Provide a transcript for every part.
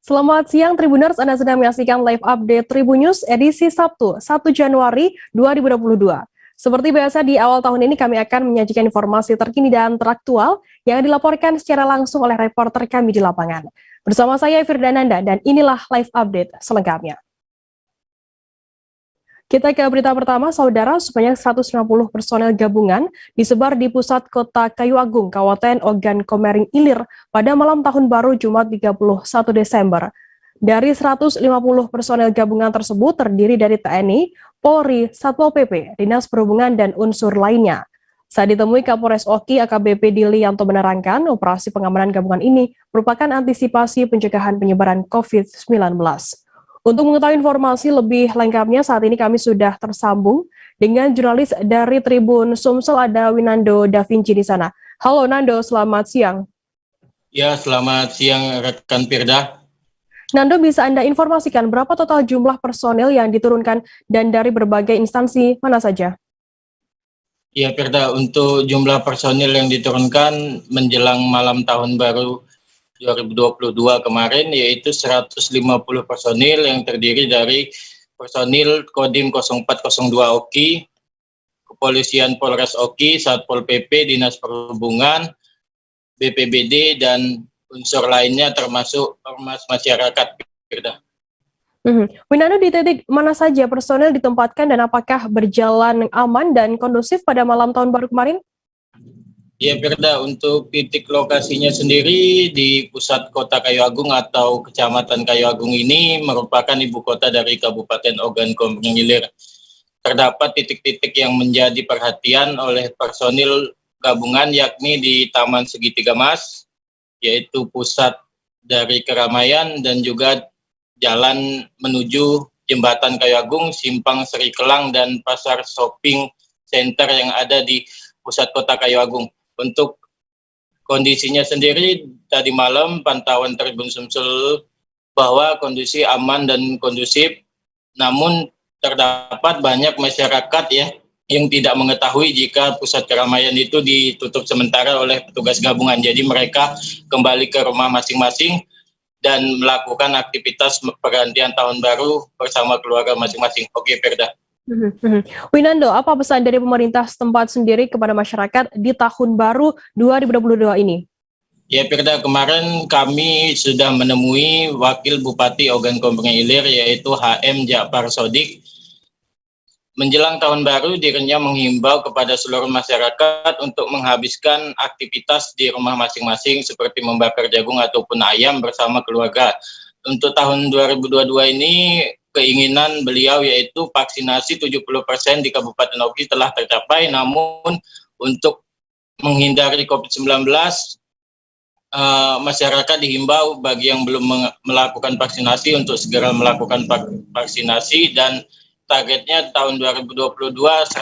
Selamat siang Tribuners, Anda sedang menyaksikan live update Tribun News edisi Sabtu, 1 Januari 2022. Seperti biasa di awal tahun ini kami akan menyajikan informasi terkini dan teraktual yang dilaporkan secara langsung oleh reporter kami di lapangan. Bersama saya Firdananda dan inilah live update selengkapnya. Kita ke berita pertama, saudara, sebanyak 150 personel gabungan disebar di pusat kota Kayu Agung, Kabupaten Ogan Komering Ilir pada malam tahun baru Jumat 31 Desember. Dari 150 personel gabungan tersebut terdiri dari TNI, Polri, Satpol PP, Dinas Perhubungan, dan unsur lainnya. Saat ditemui Kapolres Oki AKBP Dilianto menerangkan operasi pengamanan gabungan ini merupakan antisipasi pencegahan penyebaran COVID-19. Untuk mengetahui informasi lebih lengkapnya, saat ini kami sudah tersambung dengan jurnalis dari Tribun Sumsel, ada Winando Da Vinci di sana. Halo Nando, selamat siang. Ya, selamat siang rekan Firda. Nando, bisa Anda informasikan berapa total jumlah personel yang diturunkan dan dari berbagai instansi mana saja? Ya Firda, untuk jumlah personil yang diturunkan menjelang malam tahun baru 2022 kemarin yaitu 150 personil yang terdiri dari personil Kodim 0402 Oki, Kepolisian Polres Oki, Satpol PP, Dinas Perhubungan, BPBD, dan unsur lainnya termasuk ormas masyarakat. Winando, di titik mana saja personil ditempatkan dan apakah berjalan aman dan kondusif pada malam tahun baru kemarin? Ya Firda, untuk titik lokasinya sendiri di pusat kota Kayu Agung atau Kecamatan Kayu Agung ini merupakan ibu kota dari Kabupaten Ogan Komering Ilir. Terdapat titik-titik yang menjadi perhatian oleh personil gabungan yakni di Taman Segitiga Mas, yaitu pusat dari keramaian, dan juga jalan menuju Jembatan Kayu Agung, Simpang Seri Kelang, dan Pasar Shopping Center yang ada di pusat kota Kayu Agung. Untuk kondisinya sendiri, tadi malam pantauan Tribun Sumsel bahwa kondisi aman dan kondusif, namun terdapat banyak masyarakat yang tidak mengetahui jika pusat keramaian itu ditutup sementara oleh petugas gabungan. Jadi mereka kembali ke rumah masing-masing dan melakukan aktivitas pergantian tahun baru bersama keluarga masing-masing. Oke, Firda. Winando, apa pesan dari pemerintah setempat sendiri kepada masyarakat di tahun baru 2022 ini? Ya Firda, kemarin kami sudah menemui Wakil Bupati Ogan Komering Ilir yaitu HM Ja'far Sodik. Menjelang tahun baru, dirinya menghimbau kepada seluruh masyarakat untuk menghabiskan aktivitas di rumah masing-masing seperti membakar jagung ataupun ayam bersama keluarga. Untuk tahun 2022 ini keinginan beliau yaitu vaksinasi 70% di Kabupaten Oki telah tercapai, namun untuk menghindari COVID-19, masyarakat dihimbau bagi yang belum melakukan vaksinasi untuk segera melakukan vaksinasi, dan targetnya tahun 2022 100%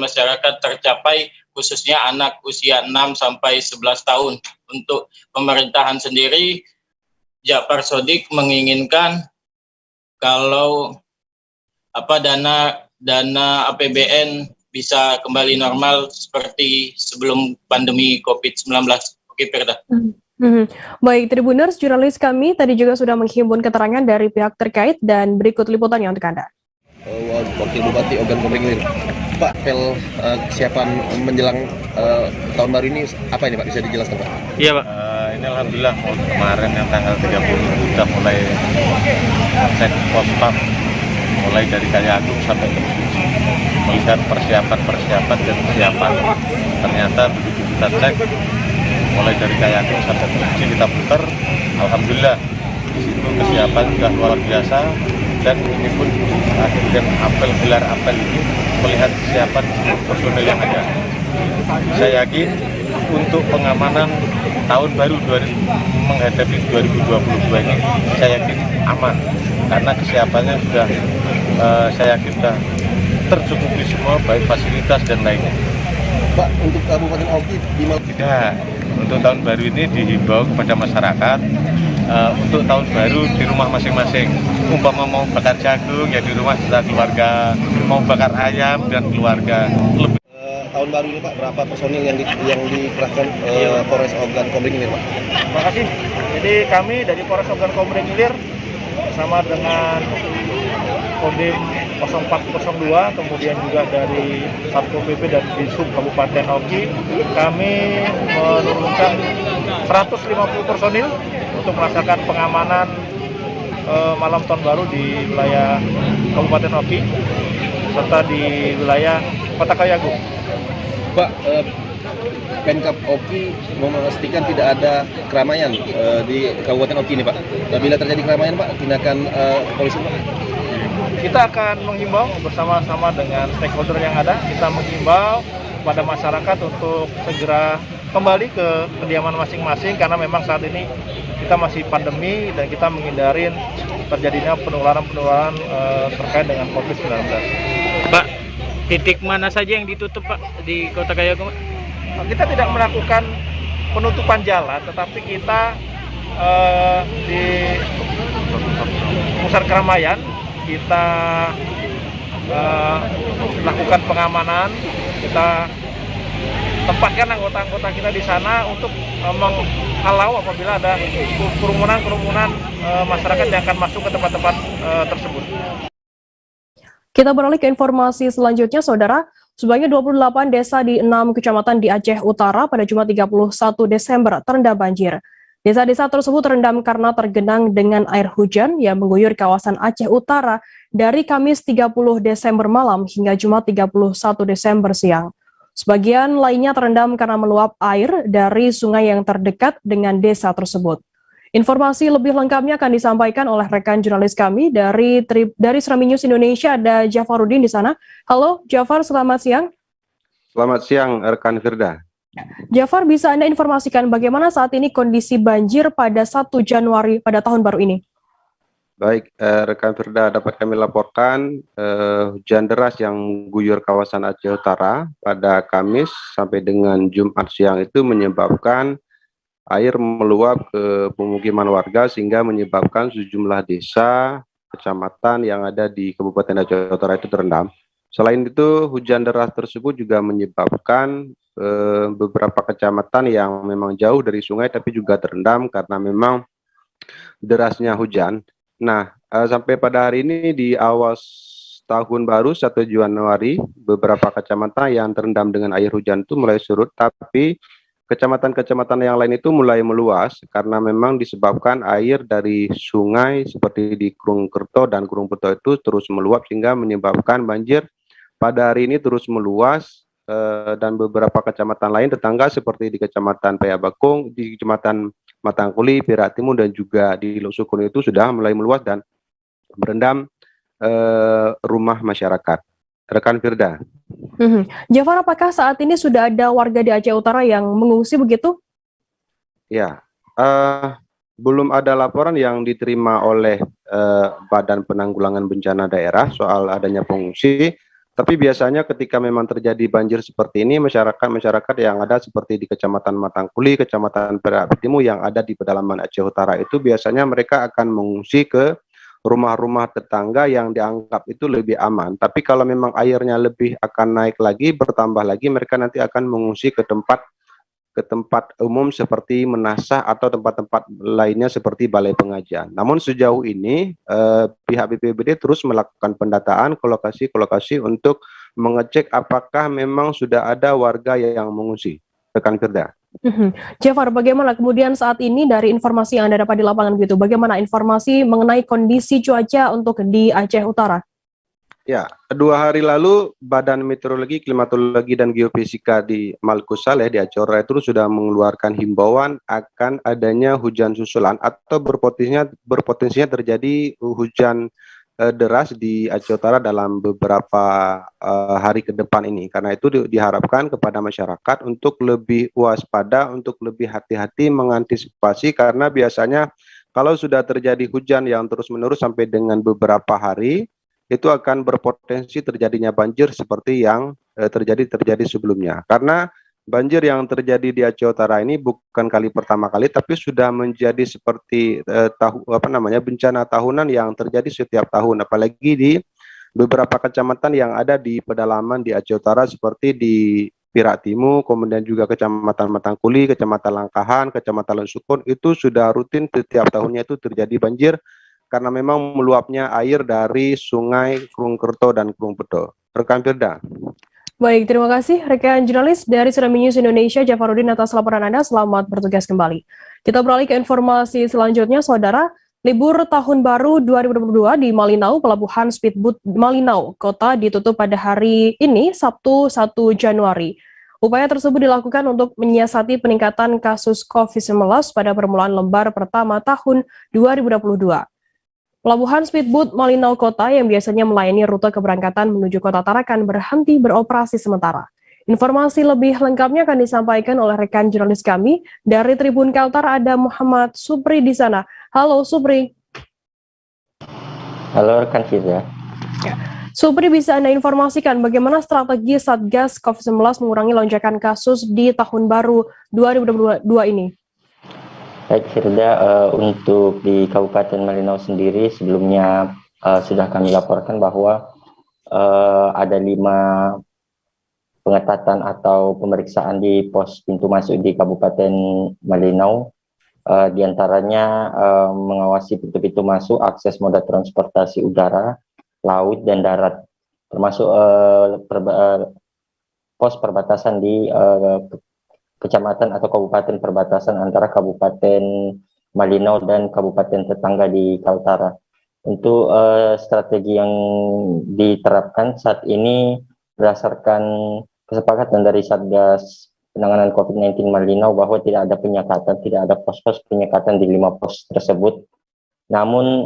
masyarakat tercapai, khususnya anak usia 6 sampai 11 tahun. Untuk pemerintahan sendiri, Ja'far Sodik menginginkan kalau dana APBN bisa kembali normal seperti sebelum pandemi COVID-19. Oke, Firda. Baik, Tribuners, jurnalis kami tadi juga sudah menghimpun keterangan dari pihak terkait dan berikut liputannya untuk Anda. Wakil Bupati Ogan Komering Ilir, Pak, kesiapan menjelang tahun baru ini apa ini Pak, bisa dijelaskan Pak? Iya Pak, ini Alhamdulillah kemarin yang tanggal 30 sudah mulai cek pospam, mulai dari Kayu Agung sampai ke melihat persiapan dan kesiapan. Ternyata begitu kita cek, mulai dari Kayu Agung sampai ke kita putar, Alhamdulillah di situ kesiapan sudah luar biasa. Dan ini pun akhirnya gelar apel ini melihat kesiapan personel yang ada. Saya yakin untuk pengamanan tahun baru menghadapi 2022 ini, saya yakin aman karena kesiapannya sudah saya yakin sudah tercukupi semua, baik fasilitas dan lainnya. Pak, untuk Kabupaten Oki tidak, untuk tahun baru ini dihimbau kepada masyarakat untuk tahun baru di rumah masing-masing. Umpama mau bakar jagung ya di rumah setelah keluarga, mau bakar ayam dan keluarga. tahun baru ini Pak, berapa personil yang dikerahkan Polres Ogan Komering Ilir Pak? Terima kasih. Jadi kami dari Polres Ogan Komering Ilir bersama dengan Kodim 0402, kemudian juga dari Satpol PP dan Disub Kabupaten Oki, kami menurunkan 150 personil untuk melaksanakan pengamanan malam tahun baru di wilayah Kabupaten Oki serta di wilayah Kota Kayu Agung. Pak, Pemkab Oki memastikan tidak ada keramaian di Kabupaten Oki ini Pak. Bila terjadi keramaian Pak, tindakan polisi Pak? Kita akan menghimbau bersama-sama dengan stakeholder yang ada, kita menghimbau kepada masyarakat untuk segera kembali ke kediaman masing-masing karena memang saat ini kita masih pandemi dan kita menghindari terjadinya penularan terkait dengan COVID-19. Pak, titik mana saja yang ditutup Pak di Kota Kayu Agung? Kita tidak melakukan penutupan jalan, tetapi kita di pusat keramaian kita lakukan pengamanan, kita tempatkan anggota-anggota kita di sana untuk menghalau apabila ada kerumunan masyarakat yang akan masuk ke tempat-tempat tersebut. Kita beralih ke informasi selanjutnya, Saudara. Sebanyak 28 desa di 6 kecamatan di Aceh Utara pada Jumat 31 Desember terendam banjir. Desa-desa tersebut terendam karena tergenang dengan air hujan yang mengguyur kawasan Aceh Utara dari Kamis 30 Desember malam hingga Jumat 31 Desember siang. Sebagian lainnya terendam karena meluap air dari sungai yang terdekat dengan desa tersebut. Informasi lebih lengkapnya akan disampaikan oleh rekan jurnalis kami dari Serambi News Indonesia, ada Jafarudin di sana. Halo Jafar, selamat siang. Selamat siang rekan Firda. Jafar, bisa Anda informasikan bagaimana saat ini kondisi banjir pada 1 Januari pada tahun baru ini? Baik, rekan Firda, dapat kami laporkan hujan deras yang guyur kawasan Aceh Utara pada Kamis sampai dengan Jumat siang itu menyebabkan air meluap ke pemukiman warga sehingga menyebabkan sejumlah desa, kecamatan yang ada di Kabupaten Aceh Utara itu terendam. Selain itu, hujan deras tersebut juga menyebabkan beberapa kecamatan yang memang jauh dari sungai tapi juga terendam karena memang derasnya hujan. Nah, sampai pada hari ini di awal tahun baru 1 Januari, beberapa kecamatan yang terendam dengan air hujan itu mulai surut, tapi kecamatan-kecamatan yang lain itu mulai meluas karena memang disebabkan air dari sungai seperti di Krungkerto dan Krungputo itu terus meluap sehingga menyebabkan banjir pada hari ini terus meluas dan beberapa kecamatan lain tetangga seperti di Kecamatan Payabakung, di Kecamatan Matangkuli, Perak Timur dan juga di Losukun itu sudah mulai meluas dan merendam rumah masyarakat. Rekan Firda. Jafar, apakah saat ini sudah ada warga di Aceh Utara yang mengungsi begitu? Ya, belum ada laporan yang diterima oleh Badan Penanggulangan Bencana Daerah soal adanya pengungsi. Tapi biasanya ketika memang terjadi banjir seperti ini, masyarakat yang ada seperti di Kecamatan Matangkuli, Kecamatan Perak Timur yang ada di pedalaman Aceh Utara itu biasanya mereka akan mengungsi ke rumah-rumah tetangga yang dianggap itu lebih aman. Tapi kalau memang airnya lebih akan naik lagi, bertambah lagi, mereka nanti akan mengungsi ke tempat umum seperti Menasah atau tempat-tempat lainnya seperti balai pengajian. Namun sejauh ini pihak BPBD terus melakukan pendataan ke lokasi untuk mengecek apakah memang sudah ada warga yang mengungsi. Rekan Firda. Jafar, bagaimana kemudian saat ini dari informasi yang Anda dapat di lapangan begitu, bagaimana informasi mengenai kondisi cuaca untuk di Aceh Utara? Ya, 2 hari lalu Badan Meteorologi, Klimatologi, dan Geofisika di Maluku Saleh di Aceh Utara itu sudah mengeluarkan himbauan akan adanya hujan susulan atau berpotensinya terjadi hujan deras di Aceh Utara dalam beberapa hari ke depan ini. Karena itu diharapkan kepada masyarakat untuk lebih waspada, untuk lebih hati-hati mengantisipasi karena biasanya kalau sudah terjadi hujan yang terus-menerus sampai dengan beberapa hari, itu akan berpotensi terjadinya banjir seperti yang terjadi sebelumnya. Karena banjir yang terjadi di Aceh Utara ini bukan kali pertama kali, tapi sudah menjadi seperti bencana tahunan yang terjadi setiap tahun, apalagi di beberapa kecamatan yang ada di pedalaman di Aceh Utara seperti di Piraktimu, kemudian juga Kecamatan Matangkuli, Kecamatan Langkahan, Kecamatan Lensukun, itu sudah rutin setiap tahunnya itu terjadi banjir karena memang meluapnya air dari Sungai Krungkerto dan Krungpedo. Rekan Firda. Baik, terima kasih rekan jurnalis dari Tsunami News Indonesia, Jafarudin atas laporan Anda. Selamat bertugas kembali. Kita beralih ke informasi selanjutnya, Saudara. Libur Tahun Baru 2022 di Malinau, Pelabuhan Speedboat Malinau, Kota ditutup pada hari ini, Sabtu 1 Januari. Upaya tersebut dilakukan untuk menyiasati peningkatan kasus COVID-19 pada permulaan lembar pertama tahun 2022. Pelabuhan Speedboat Malinau Kota yang biasanya melayani rute keberangkatan menuju Kota Tarakan berhenti beroperasi sementara. Informasi lebih lengkapnya akan disampaikan oleh rekan jurnalis kami dari Tribun Kaltar, ada Muhammad Supri di sana. Halo Supri. Halo rekan Firda. Supri, bisa Anda informasikan bagaimana strategi Satgas COVID-19 mengurangi lonjakan kasus di tahun baru 2022 ini? Baik Firda, untuk di Kabupaten Malinau sendiri sebelumnya sudah kami laporkan bahwa ada 5 pengetatan atau pemeriksaan di pos pintu masuk di Kabupaten Malinau, di antaranya mengawasi pintu-pintu masuk, akses moda transportasi udara, laut dan darat, termasuk pos perbatasan di kecamatan atau kabupaten perbatasan antara Kabupaten Malinau dan kabupaten tetangga di Kaltara. Untuk strategi yang diterapkan saat ini berdasarkan kesepakatan dari Satgas Penanganan COVID-19 Malinau bahwa tidak ada penyekatan, tidak ada pos-pos penyekatan di 5 pos tersebut. Namun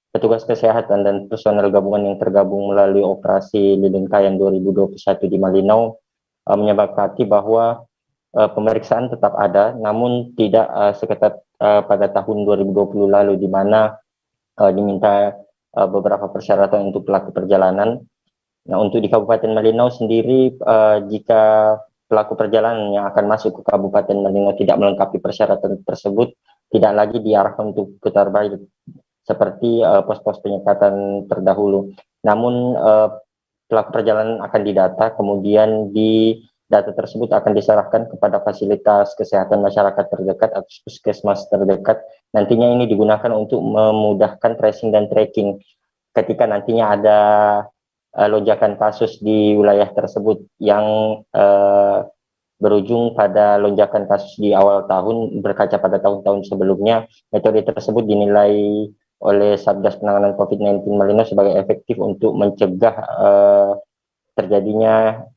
petugas kesehatan dan personel gabungan yang tergabung melalui operasi Lilin Kayan 2021 di Malinau menyepakati bahwa pemeriksaan tetap ada, namun tidak seketat pada tahun 2020 lalu, di mana diminta beberapa persyaratan untuk pelaku perjalanan. Nah, untuk di Kabupaten Malinau sendiri, jika pelaku perjalanan yang akan masuk ke Kabupaten Malinau tidak melengkapi persyaratan tersebut, tidak lagi diarahkan untuk putar balik seperti pos-pos penyekatan terdahulu. Namun pelaku perjalanan akan didata, kemudian di data tersebut akan diserahkan kepada fasilitas kesehatan masyarakat terdekat atau puskesmas terdekat. Nantinya ini digunakan untuk memudahkan tracing dan tracking ketika nantinya ada lonjakan kasus di wilayah tersebut yang berujung pada lonjakan kasus di awal tahun berkaca pada tahun-tahun sebelumnya. Metode tersebut dinilai oleh Satgas Penanganan COVID-19 Malinau sebagai efektif untuk mencegah terjadinya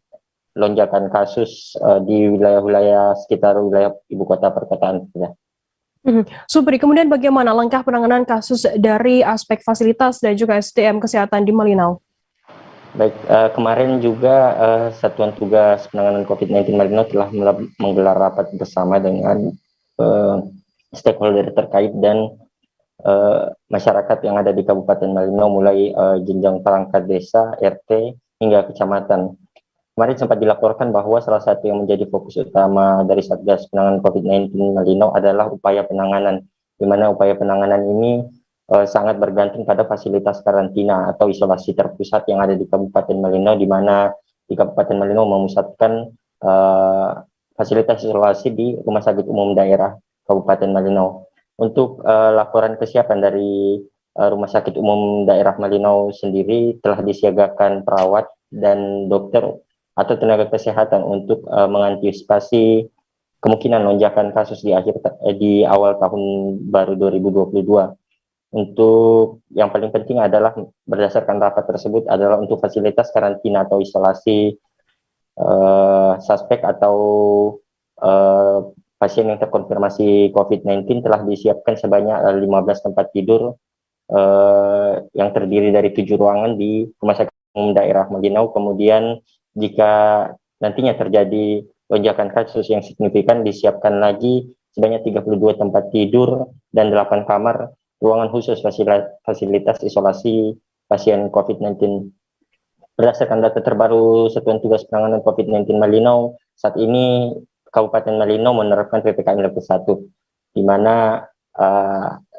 lonjakan kasus di wilayah-wilayah sekitar wilayah ibu kota perkotaan. Supri, kemudian bagaimana langkah penanganan kasus dari aspek fasilitas dan juga SDM kesehatan di Malinau? Baik, kemarin juga Satuan Tugas Penanganan COVID-19 Malinau telah menggelar rapat bersama dengan stakeholder terkait dan masyarakat yang ada di Kabupaten Malinau, mulai jenjang perangkat desa, RT, hingga kecamatan. Kemarin sempat dilaporkan bahwa salah satu yang menjadi fokus utama dari Satgas Penanganan COVID-19 Malinau adalah upaya penanganan, di mana upaya penanganan ini sangat bergantung pada fasilitas karantina atau isolasi terpusat yang ada di Kabupaten Malinau, di mana di Kabupaten Malinau memusatkan fasilitas isolasi di Rumah Sakit Umum Daerah Kabupaten Malinau. Untuk laporan kesiapan dari Rumah Sakit Umum Daerah Malinau sendiri, telah disiagakan perawat dan dokter atau tenaga kesehatan untuk mengantisipasi kemungkinan lonjakan kasus di awal tahun baru 2022. Untuk yang paling penting adalah berdasarkan rapat tersebut adalah untuk fasilitas karantina atau isolasi suspek atau pasien yang terkonfirmasi COVID-19 telah disiapkan sebanyak 15 tempat tidur yang terdiri dari 7 ruangan di Rumah Sakit Umum Daerah Malinau. Kemudian jika nantinya terjadi lonjakan kasus yang signifikan, disiapkan lagi sebanyak 32 tempat tidur dan 8 kamar ruangan khusus fasilitas isolasi pasien COVID-19. Berdasarkan data terbaru Satuan Tugas Penanganan COVID-19 Malinau, saat ini Kabupaten Malinau menerapkan PPKM level 1, di mana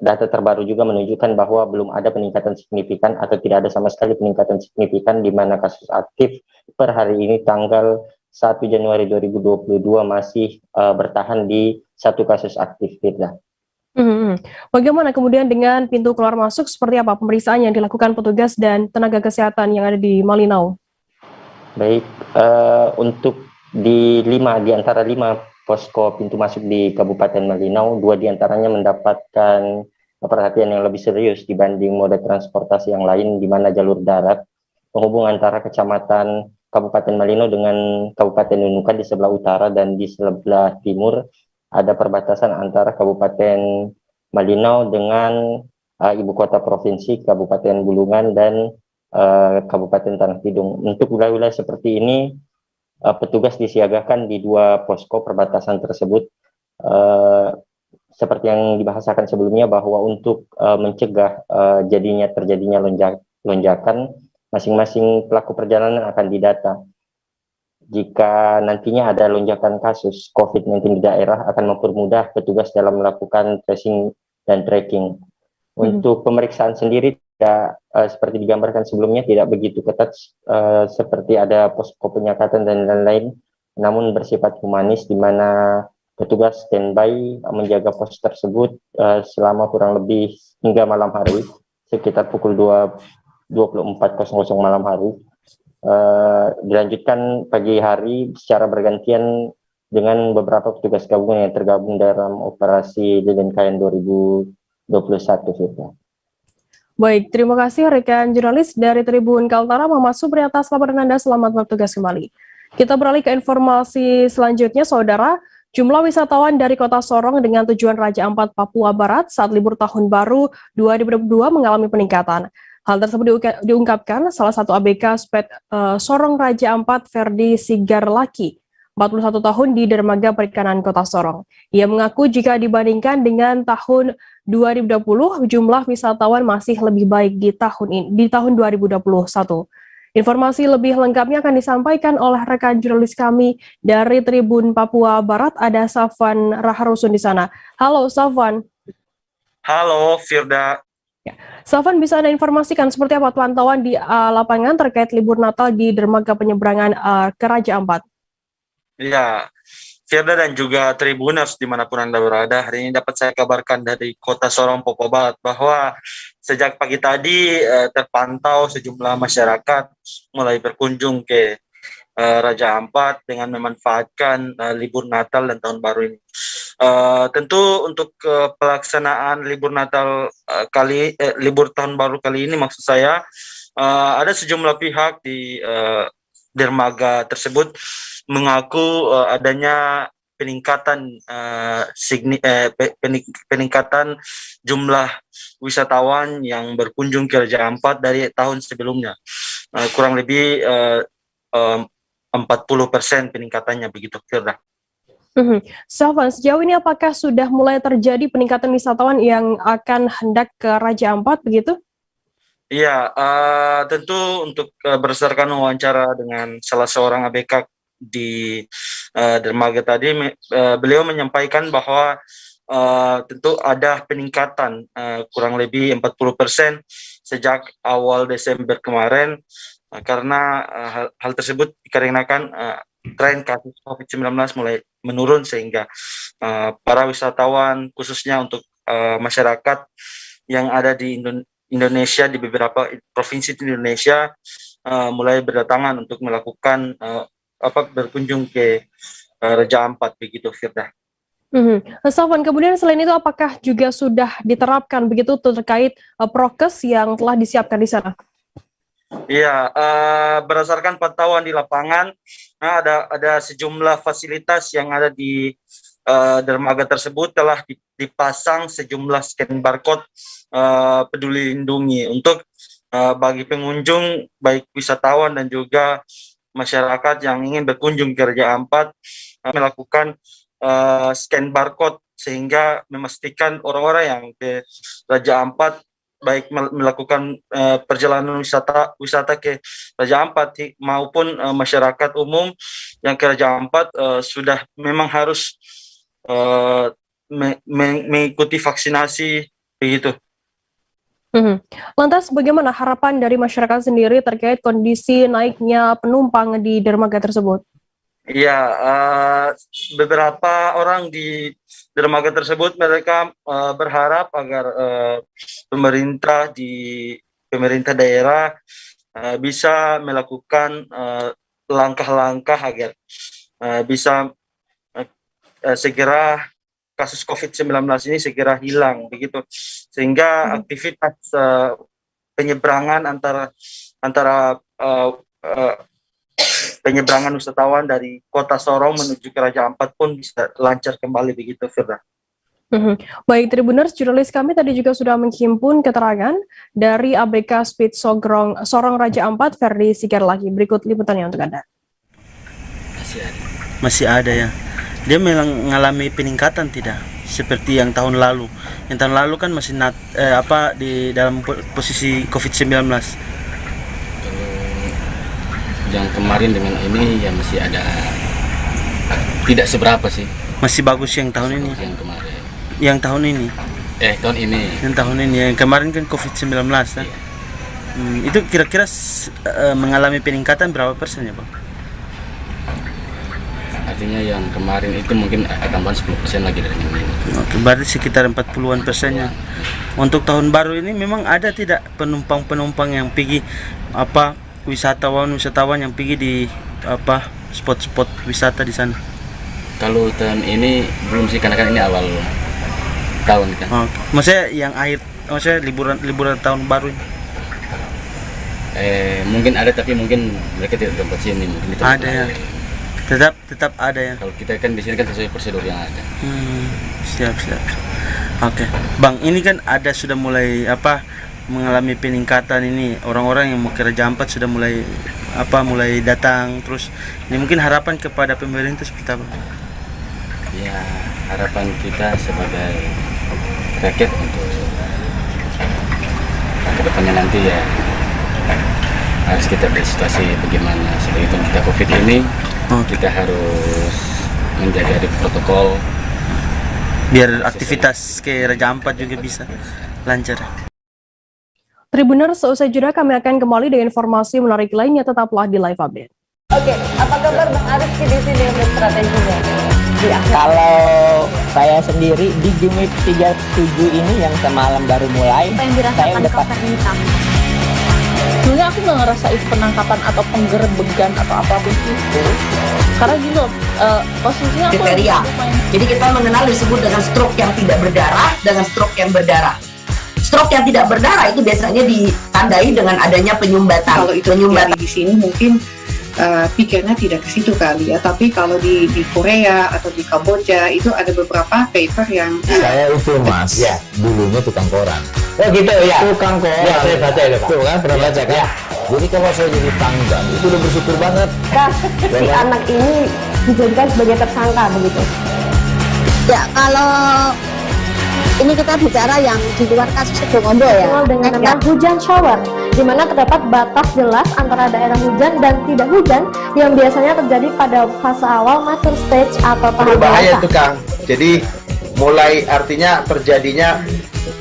data terbaru juga menunjukkan bahwa belum ada peningkatan signifikan atau tidak ada sama sekali peningkatan signifikan di mana kasus aktif per hari ini tanggal 1 Januari 2022 masih bertahan di 1 kasus aktif, Firda. Bagaimana kemudian dengan pintu keluar masuk, seperti apa pemeriksaan yang dilakukan petugas dan tenaga kesehatan yang ada di Malinau? Baik, untuk di antara 5 posko pintu masuk di Kabupaten Malinau, 2 diantaranya mendapatkan perhatian yang lebih serius dibanding moda transportasi yang lain, di mana jalur darat penghubung antara kecamatan Kabupaten Malinau dengan Kabupaten Nunukan di sebelah utara dan di sebelah timur ada perbatasan antara Kabupaten Malinau dengan ibu kota provinsi Kabupaten Bulungan dan Kabupaten Tanah Tidung. Untuk wilayah-wilayah seperti ini, petugas disiagakan di 2 posko perbatasan tersebut, seperti yang dibahasakan sebelumnya, bahwa untuk mencegah terjadinya lonjakan, masing-masing pelaku perjalanan akan didata. Jika nantinya ada lonjakan kasus COVID-19 di daerah, akan mempermudah petugas dalam melakukan tracing dan tracking. Untuk pemeriksaan sendiri tidak seperti digambarkan sebelumnya, tidak begitu ketat seperti ada posko penyekatan dan lain-lain, namun bersifat humanis, di mana petugas standby menjaga pos tersebut selama kurang lebih hingga malam hari, sekitar pukul 24.00 malam hari. Dilanjutkan pagi hari secara bergantian dengan beberapa petugas gabungan yang tergabung dalam operasi Lilin Kayan 2021. Baik, terima kasih rekan jurnalis dari Tribun Kaltara, Muhammad Subri, atas laporan Anda. Selamat bertugas kembali. Kita beralih ke informasi selanjutnya, Saudara. Jumlah wisatawan dari Kota Sorong dengan tujuan Raja Ampat, Papua Barat saat libur Tahun Baru 2022 mengalami peningkatan. Hal tersebut diungkapkan salah satu ABK Sped Sorong Raja Ampat, Ferdi Sigarlaki, 41 tahun di Dermaga Perikanan Kota Sorong. Ia mengaku jika dibandingkan dengan tahun 2020, jumlah wisatawan masih lebih baik di tahun 2021. Informasi lebih lengkapnya akan disampaikan oleh rekan jurnalis kami dari Tribun Papua Barat, ada Safwan Raharusun di sana. Halo Safwan. Halo Firda. Ya. Safwan, bisa Anda informasikan seperti apa pantauan di lapangan terkait libur Natal di dermaga penyeberangan ke Raja Ampat? Ya, Firda dan juga Tribuners dimanapun Anda berada, hari ini dapat saya kabarkan dari Kota Sorong, Papua Barat, bahwa sejak pagi tadi terpantau sejumlah masyarakat mulai berkunjung ke Raja Ampat dengan memanfaatkan libur Natal dan Tahun Baru ini. Tentu untuk pelaksanaan libur Natal libur Tahun Baru kali ini, maksud saya ada sejumlah pihak di dermaga tersebut mengaku adanya peningkatan peningkatan jumlah wisatawan yang berkunjung ke Raja Ampat dari tahun sebelumnya, kurang lebih 40% peningkatannya, begitu Firda. Safwan, sejauh ini apakah sudah mulai terjadi peningkatan wisatawan yang akan hendak ke Raja Ampat begitu? Iya, tentu untuk berdasarkan wawancara dengan salah seorang ABK di dermaga tadi, beliau menyampaikan bahwa tentu ada peningkatan kurang lebih 40% sejak awal Desember kemarin, karena hal tersebut dikarenakan tren kasus COVID-19 mulai menurun, sehingga para wisatawan khususnya untuk masyarakat yang ada di Indonesia, di beberapa provinsi di Indonesia, mulai berdatangan untuk melakukan berkunjung ke Raja Ampat, begitu Firda. Safwan, kemudian selain itu apakah juga sudah diterapkan begitu terkait prokes yang telah disiapkan di sana? Iya, berdasarkan pantauan di lapangan, ada sejumlah fasilitas yang ada di dermaga tersebut telah dipasang sejumlah scan barcode Peduli Lindungi untuk bagi pengunjung, baik wisatawan dan juga masyarakat yang ingin berkunjung ke Raja Ampat, melakukan scan barcode sehingga memastikan orang-orang yang ke Raja Ampat baik melakukan perjalanan wisata ke Raja Ampat maupun masyarakat umum yang ke Raja Ampat sudah memang harus mengikuti vaksinasi begitu. Lantas bagaimana harapan dari masyarakat sendiri terkait kondisi naiknya penumpang di dermaga tersebut? Ya, beberapa orang di dermaga tersebut mereka berharap agar pemerintah daerah bisa melakukan langkah-langkah agar bisa segera kasus COVID-19 ini segera hilang begitu, sehingga aktivitas penyeberangan antara penyeberangan wisatawan dari kota Sorong menuju ke Raja Ampat pun bisa lancar kembali begitu, Firda. Baik, Tribuners, jurnalis kami tadi juga sudah menghimpun keterangan dari ABK Speed Sorong Raja Ampat, Ferdi Sigarlagi. Berikut liputannya untuk Anda. Masih ada ya. Dia mengalami peningkatan tidak seperti yang tahun lalu. Yang tahun lalu kan masih di dalam posisi COVID-19. Yang kemarin dengan ini ya masih ada, tidak seberapa sih. Masih bagus yang tahun ini. Yang kemarin. Yang tahun ini. Tahun ini. Yang tahun ini. Yang kemarin kan COVID-19 kan. Itu kira-kira mengalami peningkatan berapa persen ya, Bang? Artinya yang kemarin itu mungkin akan 10% lagi dari ini. Oke, berarti sekitar 40-an persennya. Untuk tahun baru ini memang ada tidak penumpang-penumpang yang pergi wisatawan yang pergi di spot-spot wisata di sana? Kalau tahun ini belum sih, karena kan ini awal tahun kan. Oke. Maksudnya liburan tahun baru ini? Mungkin ada, tapi mungkin mereka tidak dapat sini. Mungkin itu ada ya. Tetap ada ya. Kalau kita kan di sini kan sesuai prosedur yang ada. Siap. Oke, Bang, ini kan sudah mulai mengalami peningkatan ini, orang-orang yang mau ke Raja Ampat sudah mulai datang terus. Ini mungkin harapan kepada pemerintah seperti apa? Ya, harapan kita sebagai rakyat untuk kedepannya nanti ya harus kita lihat situasi bagaimana. Sebagai kita COVID ini, kita harus menjaga di protokol biar aktivitas ke Raja Ampat juga bisa lancar. Tribuners, seusai jeda kami akan kembali dengan informasi menarik lainnya, tetaplah di Live Update. Oke, apa kabar Bang Arifki di sini untuk strateginya? Kalau saya sendiri di Jumit 37 ini yang semalam baru mulai, saya udah pasti. Sebenarnya aku nggak ngerasa itu penangkapan atau penggerbegan atau apapun itu, karena gini loh, posisinya aku kriteria. Jadi kita mengenal disebut dengan stroke yang tidak berdarah dengan stroke yang berdarah. Stroke yang tidak berdarah itu biasanya ditandai dengan adanya penyumbatan. Kalau itu penyumbatan di sini mungkin pikirnya tidak ke situ kali ya, tapi kalau di Korea atau di Kamboja itu ada beberapa paper yang saya itu Mas, ya dulunya tukang koran. Oh gitu ya, tukang koran. Ya saya baca itu Pak. Tuh kan pernah baca kan? Ya. Jadi kalau saya jadi tanggal itu udah bersyukur banget. Si anak ini dijadikan sebagai tersangka begitu. Ya kalau ini kita bicara yang di luar kasus Situbondo ya. Dengan nama hujan shower, di mana terdapat batas jelas antara daerah hujan dan tidak hujan yang biasanya terjadi pada fase awal mature stage atau tahap berbahaya itu Kang. Jadi mulai artinya terjadinya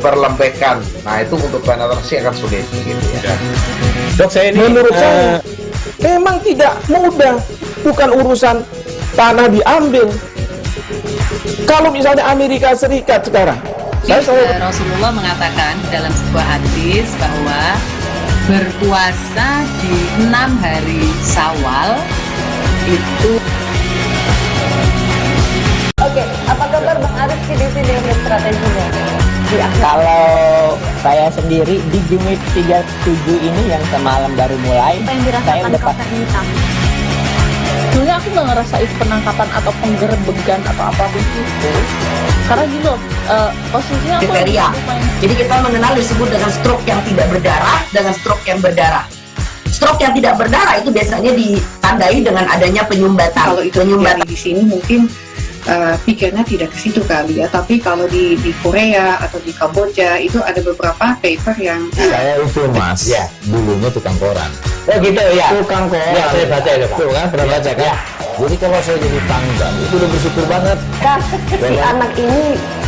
perlembekan. Nah itu untuk penetrasi akan sulit gitu ya. Dok, saya ini menurut saya memang tidak mudah, bukan urusan tanah diambil. Kalau misalnya Amerika Serikat sekarang, Rasulullah mengatakan dalam sebuah hadis bahwa berpuasa di 6 hari Syawal itu. Oke, apa kabar Bang Arifki di sini untuk strateginya? Kalau saya sendiri di Jumit 37 ini yang semalam baru mulai, saya udah pasti. Sebenarnya aku nggak ngerasa itu penangkapan atau penggerbegan atau apapun itu, karena gini loh, posisinya kriteria. Jadi kita mengenal disebut dengan stroke yang tidak berdarah dengan stroke yang berdarah. Stroke yang tidak berdarah itu biasanya ditandai dengan adanya penyumbatan. Kalau itu penyumbatan di sini mungkin pikirnya tidak ke situ kali ya, tapi kalau di Korea atau di Kamboja itu ada beberapa paper yang saya itu Mas, ya dulunya tukang koran. Oh gitu ya, tukang koran. Ya saya baca itu Pak. Tuh kan pernah baca kan? Ya. Jadi kalau saya jadi tanggal itu udah bersyukur banget. Si anak ini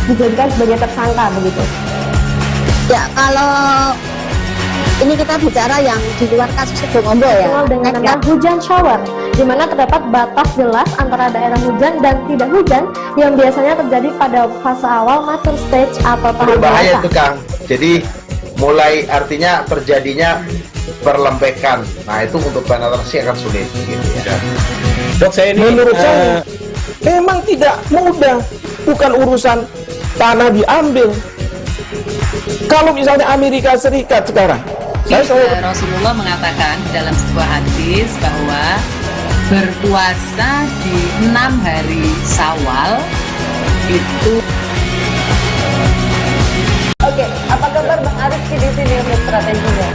dijadikan sebagai tersangka begitu. Ya, kalau ini kita bicara yang di luar kasus Sibolga ya. Dengan nama hujan shower, di mana terdapat batas jelas antara daerah hujan dan tidak hujan yang biasanya terjadi pada fase awal mature stage atau tahap Berbahaya dewasa. itu Kang. Jadi mulai artinya terjadinya perlembekan. Nah itu untuk penetrasi akan sulit gitu ya. Dok, saya ini menurut saya memang tidak mudah, bukan urusan tanah diambil. Kalau misalnya Amerika Serikat sekarang, Rasulullah mengatakan dalam sebuah hadis bahwa berpuasa di 6 hari Syawal itu. Oke, apa kabar Bang Arif di sini untuk strateginya?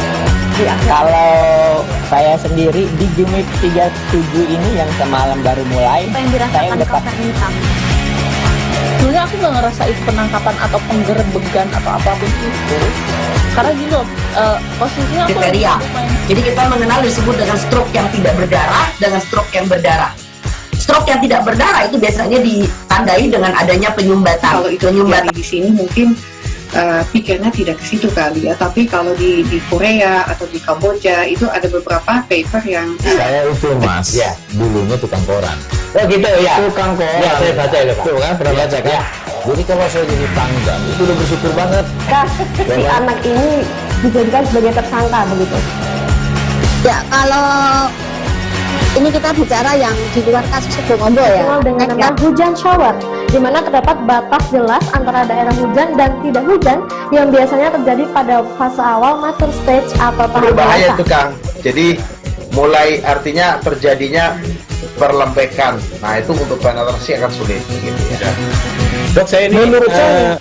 Kalau saya sendiri di Jumip 37 ini yang semalam baru mulai, Apa yang saya dirasakan udah Kak Nita? Sebenarnya aku nggak ngerasa itu penangkapan atau penggerebegan atau apapun itu. Karena gini loh, posisinya aku Kriteria. Jadi kita mengenal disebut dengan stroke yang tidak berdarah dengan stroke yang berdarah. Stroke yang tidak berdarah itu biasanya ditandai dengan adanya penyumbatan. Kalau itu terjadi di sini mungkin pikirnya tidak ke situ kali ya, tapi kalau di Korea atau di Kamboja itu ada beberapa paper yang saya itu Mas, ya dulunya tukang koran. Oh gitu ya. Tukang koran. Ya, saya baca itu Pak. Tuh kan pernah baca kan? Jadi kalau saya jadi tanggal itu udah bersyukur banget. Si anak ini dijadikan sebagai tersangka begitu. Ya, kalau ini kita bicara yang di luar kasus Sibolga ya. Dengan nama hujan shower, di mana terdapat batas jelas antara daerah hujan dan tidak hujan yang biasanya terjadi pada fase awal mature stage atau tahap Berbahaya dewasa. itu Kang. Jadi mulai artinya terjadinya perlembekan. Nah itu untuk penetrasi akan sulit gitu ya. Dok, saya ini menurut saya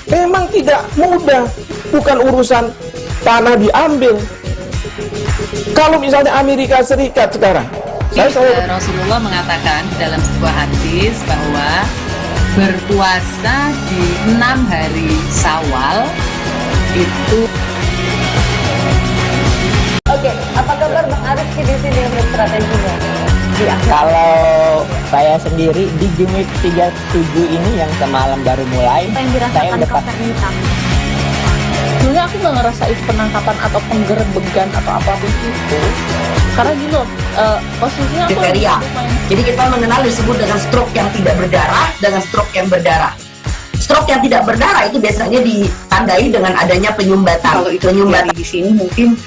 memang tidak mudah, bukan urusan tanah diambil. Kalau misalnya Amerika Serikat sekarang, Rasulullah mengatakan dalam sebuah hadis bahwa berpuasa di 6 hari Syawal itu. Oke, apa kabar Bang Arif di sini untuk strateginya? Kalau saya sendiri di Jumip 37 ini yang semalam baru mulai, Apa yang saya dirasakan udah Kak Nita? Sebenarnya aku nggak ngerasa itu penangkapan atau penggerebegan atau apapun itu. Karena gini loh, posisinya aku Kriteria. Jadi kita mengenal disebut dengan stroke yang tidak berdarah dengan stroke yang berdarah. Stroke yang tidak berdarah itu biasanya ditandai dengan adanya penyumbatan. kalau itu terjadi di sini mungkin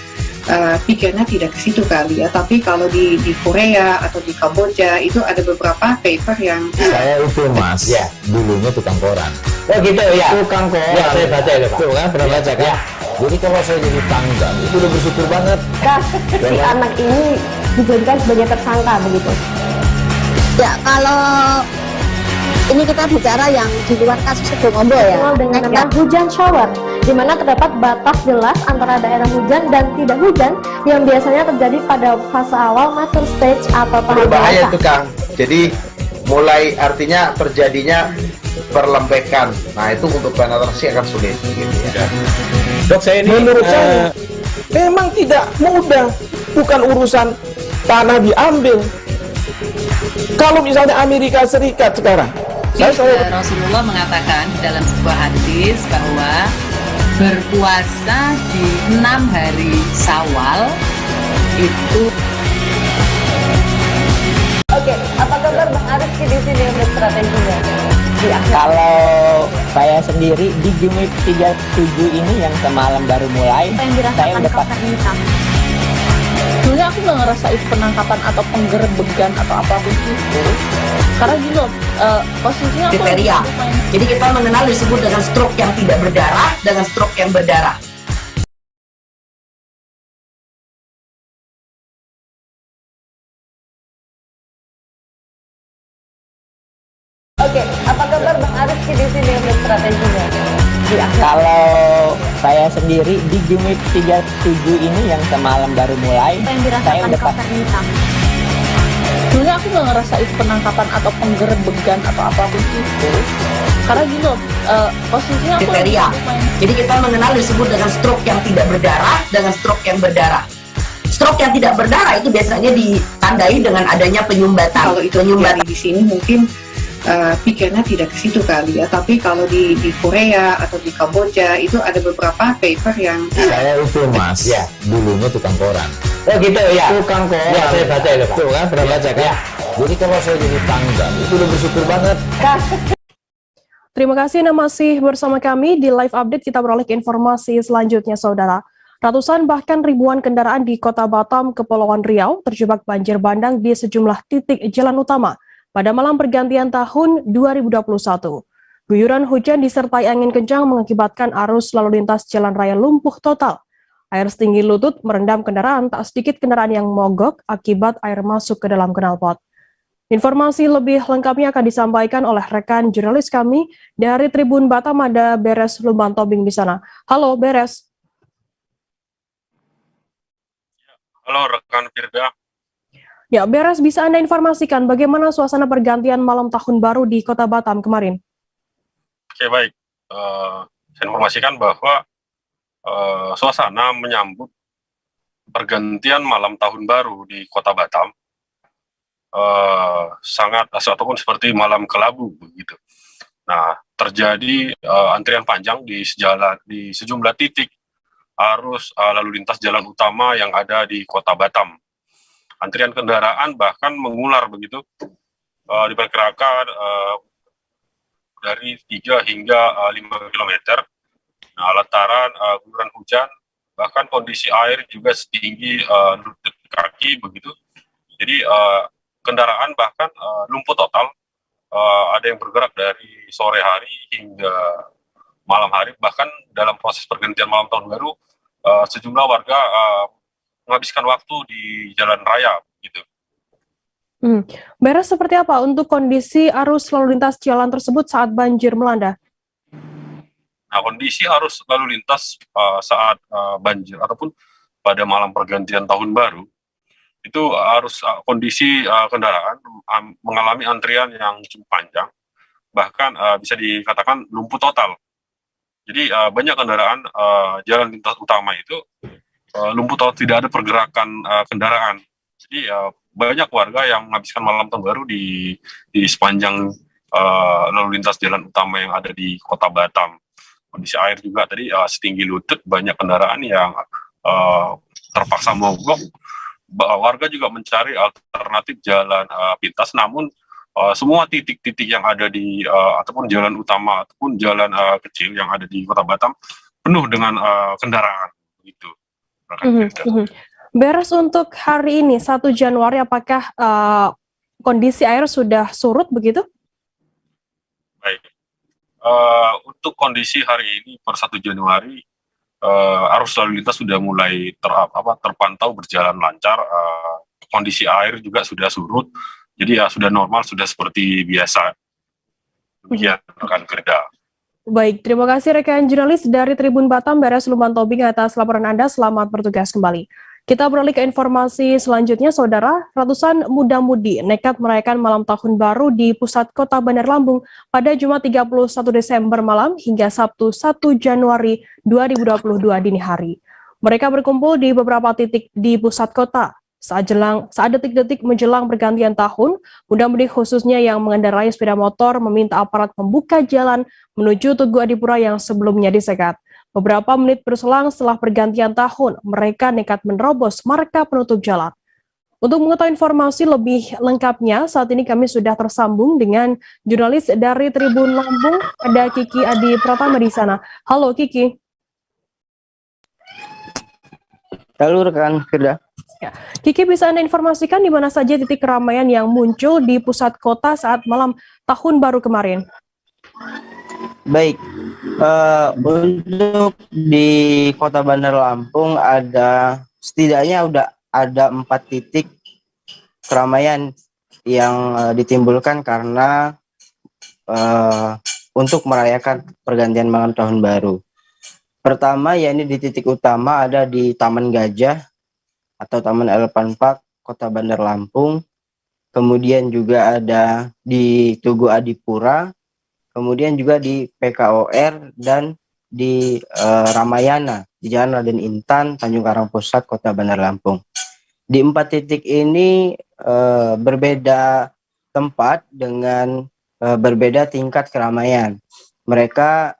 pikirnya tidak ke situ kali ya, tapi kalau di Korea atau di Kamboja itu ada beberapa paper yang saya itu Mas, ya dulunya tukang koran. Oh gitu ya. Tukang koran. Ya, saya baca itu Pak. Tuh kan pernah baca kan? Jadi kalau saya jadi tanggal itu udah bersyukur banget. Si anak ini dijadikan sebagai tersangka begitu. Ya, kalau ini kita bicara yang di luar kasus Sibolga ya. Dengan nama hujan shower, di mana terdapat batas jelas antara daerah hujan dan tidak hujan yang biasanya terjadi pada fase awal mature stage atau tahap Berbahaya dewasa. itu Kang. Jadi mulai artinya terjadinya perlembekan. Nah itu untuk penetrasi akan sulit gitu ya. Dok, saya ini menurut saya memang tidak mudah, bukan urusan tanah diambil. Kalau misalnya Amerika Serikat sekarang, Rasulullah mengatakan dalam sebuah hadis bahwa berpuasa di 6 hari Syawal itu. Oke, apa kabar Bang Arif di sini untuk strateginya? Kalau saya sendiri di Jumip 37 ini yang semalam baru mulai, Apa yang saya dirasakan udah Kak Nita? Sebenarnya aku nggak ngerasa itu penangkapan atau penggerebegan atau apapun itu. Karena gini loh, posisinya aku Kriteria. Jadi kita mengenal disebut dengan stroke yang tidak berdarah dengan stroke yang berdarah. Oke, apa kabar Bang Arif di sini untuk strateginya? Kalau saya sendiri di Jumip 37 ini yang semalam baru mulai, Apa yang saya dirasakan udah Kak Nita? Sebenarnya aku nggak ngerasa itu penangkapan atau penggerebegan atau apapun itu. Karena gini loh, posisinya aku Kriteria. Jadi kita mengenal disebut dengan stroke yang tidak berdarah dengan stroke yang berdarah. Stroke yang tidak berdarah itu biasanya ditandai ditandai dengan adanya penyumbatan. Kalau itu terjadi di sini mungkin pikirnya tidak ke situ kali ya, tapi kalau di Korea atau di Kamboja itu ada beberapa paper yang Saya itu mas, ya dulunya tukang koran. Oh gitu ya. Tukang koran. Ya, saya baca itu Pak. Tuh kan, pernah baca kan? Ya. Jadi kalau saya jadi tanggal, itu udah bersyukur banget. Terima kasih Anda masih bersama kami di live update. Kita beralih ke informasi selanjutnya, Saudara. Ratusan bahkan ribuan kendaraan di Kota Batam, Kepulauan Riau terjebak banjir bandang di sejumlah titik jalan utama pada malam pergantian tahun 2021. Guyuran hujan disertai angin kencang mengakibatkan arus lalu lintas jalan raya lumpuh total. Air setinggi lutut merendam kendaraan, tak sedikit kendaraan yang mogok akibat air masuk ke dalam knalpot. Informasi lebih lengkapnya akan disampaikan oleh rekan jurnalis kami dari Tribun Batam, ada Beres Lumantobing di sana. Halo Beres. Halo rekan Firda. Ya, Beres, bisa Anda informasikan bagaimana suasana pergantian malam tahun baru di Kota Batam kemarin? Oke, baik. Saya informasikan bahwa suasana menyambut pergantian malam tahun baru di Kota Batam sangat ataupun seperti malam kelabu begitu. Nah, terjadi antrian panjang di sejumlah titik arus lalu lintas jalan utama yang ada di Kota Batam. Antrian kendaraan bahkan mengular begitu, diperkirakan dari 3 hingga 5 km. Nah, lantaran guyuran hujan, bahkan kondisi air juga setinggi lutut kaki begitu. Jadi kendaraan bahkan lumpuh total, ada yang bergerak dari sore hari hingga malam hari. Bahkan dalam proses pergantian malam tahun baru, sejumlah warga menghabiskan waktu di jalan raya gitu. Beres, seperti apa untuk kondisi arus lalu lintas jalan tersebut saat banjir melanda? Nah, kondisi arus lalu lintas saat banjir ataupun pada malam pergantian tahun baru, itu kondisi kendaraan mengalami antrian yang cukup panjang, bahkan bisa dikatakan lumpuh total. Jadi banyak kendaraan jalan lintas utama itu lumpuh total, tidak ada pergerakan kendaraan. Jadi banyak warga yang menghabiskan malam tahun baru di sepanjang lalu lintas jalan utama yang ada di Kota Batam. Kondisi air juga tadi setinggi lutut, banyak kendaraan yang terpaksa mogok. Warga juga mencari alternatif jalan pintas, namun semua titik-titik yang ada di ataupun jalan utama ataupun jalan kecil yang ada di Kota Batam penuh dengan kendaraan gitu. Beres, untuk hari ini 1 Januari apakah kondisi air sudah surut begitu? Baik. Untuk kondisi hari ini per 1 Januari arus lalu lintas sudah mulai terpantau berjalan lancar, kondisi air juga sudah surut, jadi ya sudah normal, sudah seperti biasa. Demikian rekan Firda. Baik, terima kasih rekan jurnalis dari Tribun Batam, Beres Lumantobing, atas laporan Anda. Selamat bertugas kembali. Kita beralih ke informasi selanjutnya, Saudara. Ratusan muda-mudi nekat merayakan malam tahun baru di pusat kota Bandar Lampung pada Jumat 31 Desember malam hingga Sabtu 1 Januari 2022 dini hari. Mereka berkumpul di beberapa titik di pusat kota. Saat detik-detik menjelang pergantian tahun, muda-mudi khususnya yang mengendarai sepeda motor meminta aparat membuka jalan menuju Tugu Adipura yang sebelumnya disekat. Beberapa menit berselang setelah pergantian tahun, mereka nekat menerobos marka penutup jalan. Untuk mengetahui informasi lebih lengkapnya, saat ini kami sudah tersambung dengan jurnalis dari Tribun Lampung, ada Kiki Adi Pratama di sana. Halo Kiki. Halo rekan Firda. Ya. Kiki, bisa Anda informasikan di mana saja titik keramaian yang muncul di pusat kota saat malam tahun baru kemarin? Baik, untuk di Kota Bandar Lampung setidaknya udah ada 4 titik keramaian yang ditimbulkan karena untuk merayakan pergantian malam tahun baru. Pertama, yakni di titik utama ada di Taman Gajah atau Taman Elephant Park Kota Bandar Lampung, kemudian juga ada di Tugu Adipura, kemudian juga di PKOR dan di Ramayana di Jalan Raden Intan, Tanjung Karang Pusat, Kota Bandar Lampung. Di 4 titik ini berbeda tempat dengan berbeda tingkat keramaian. Mereka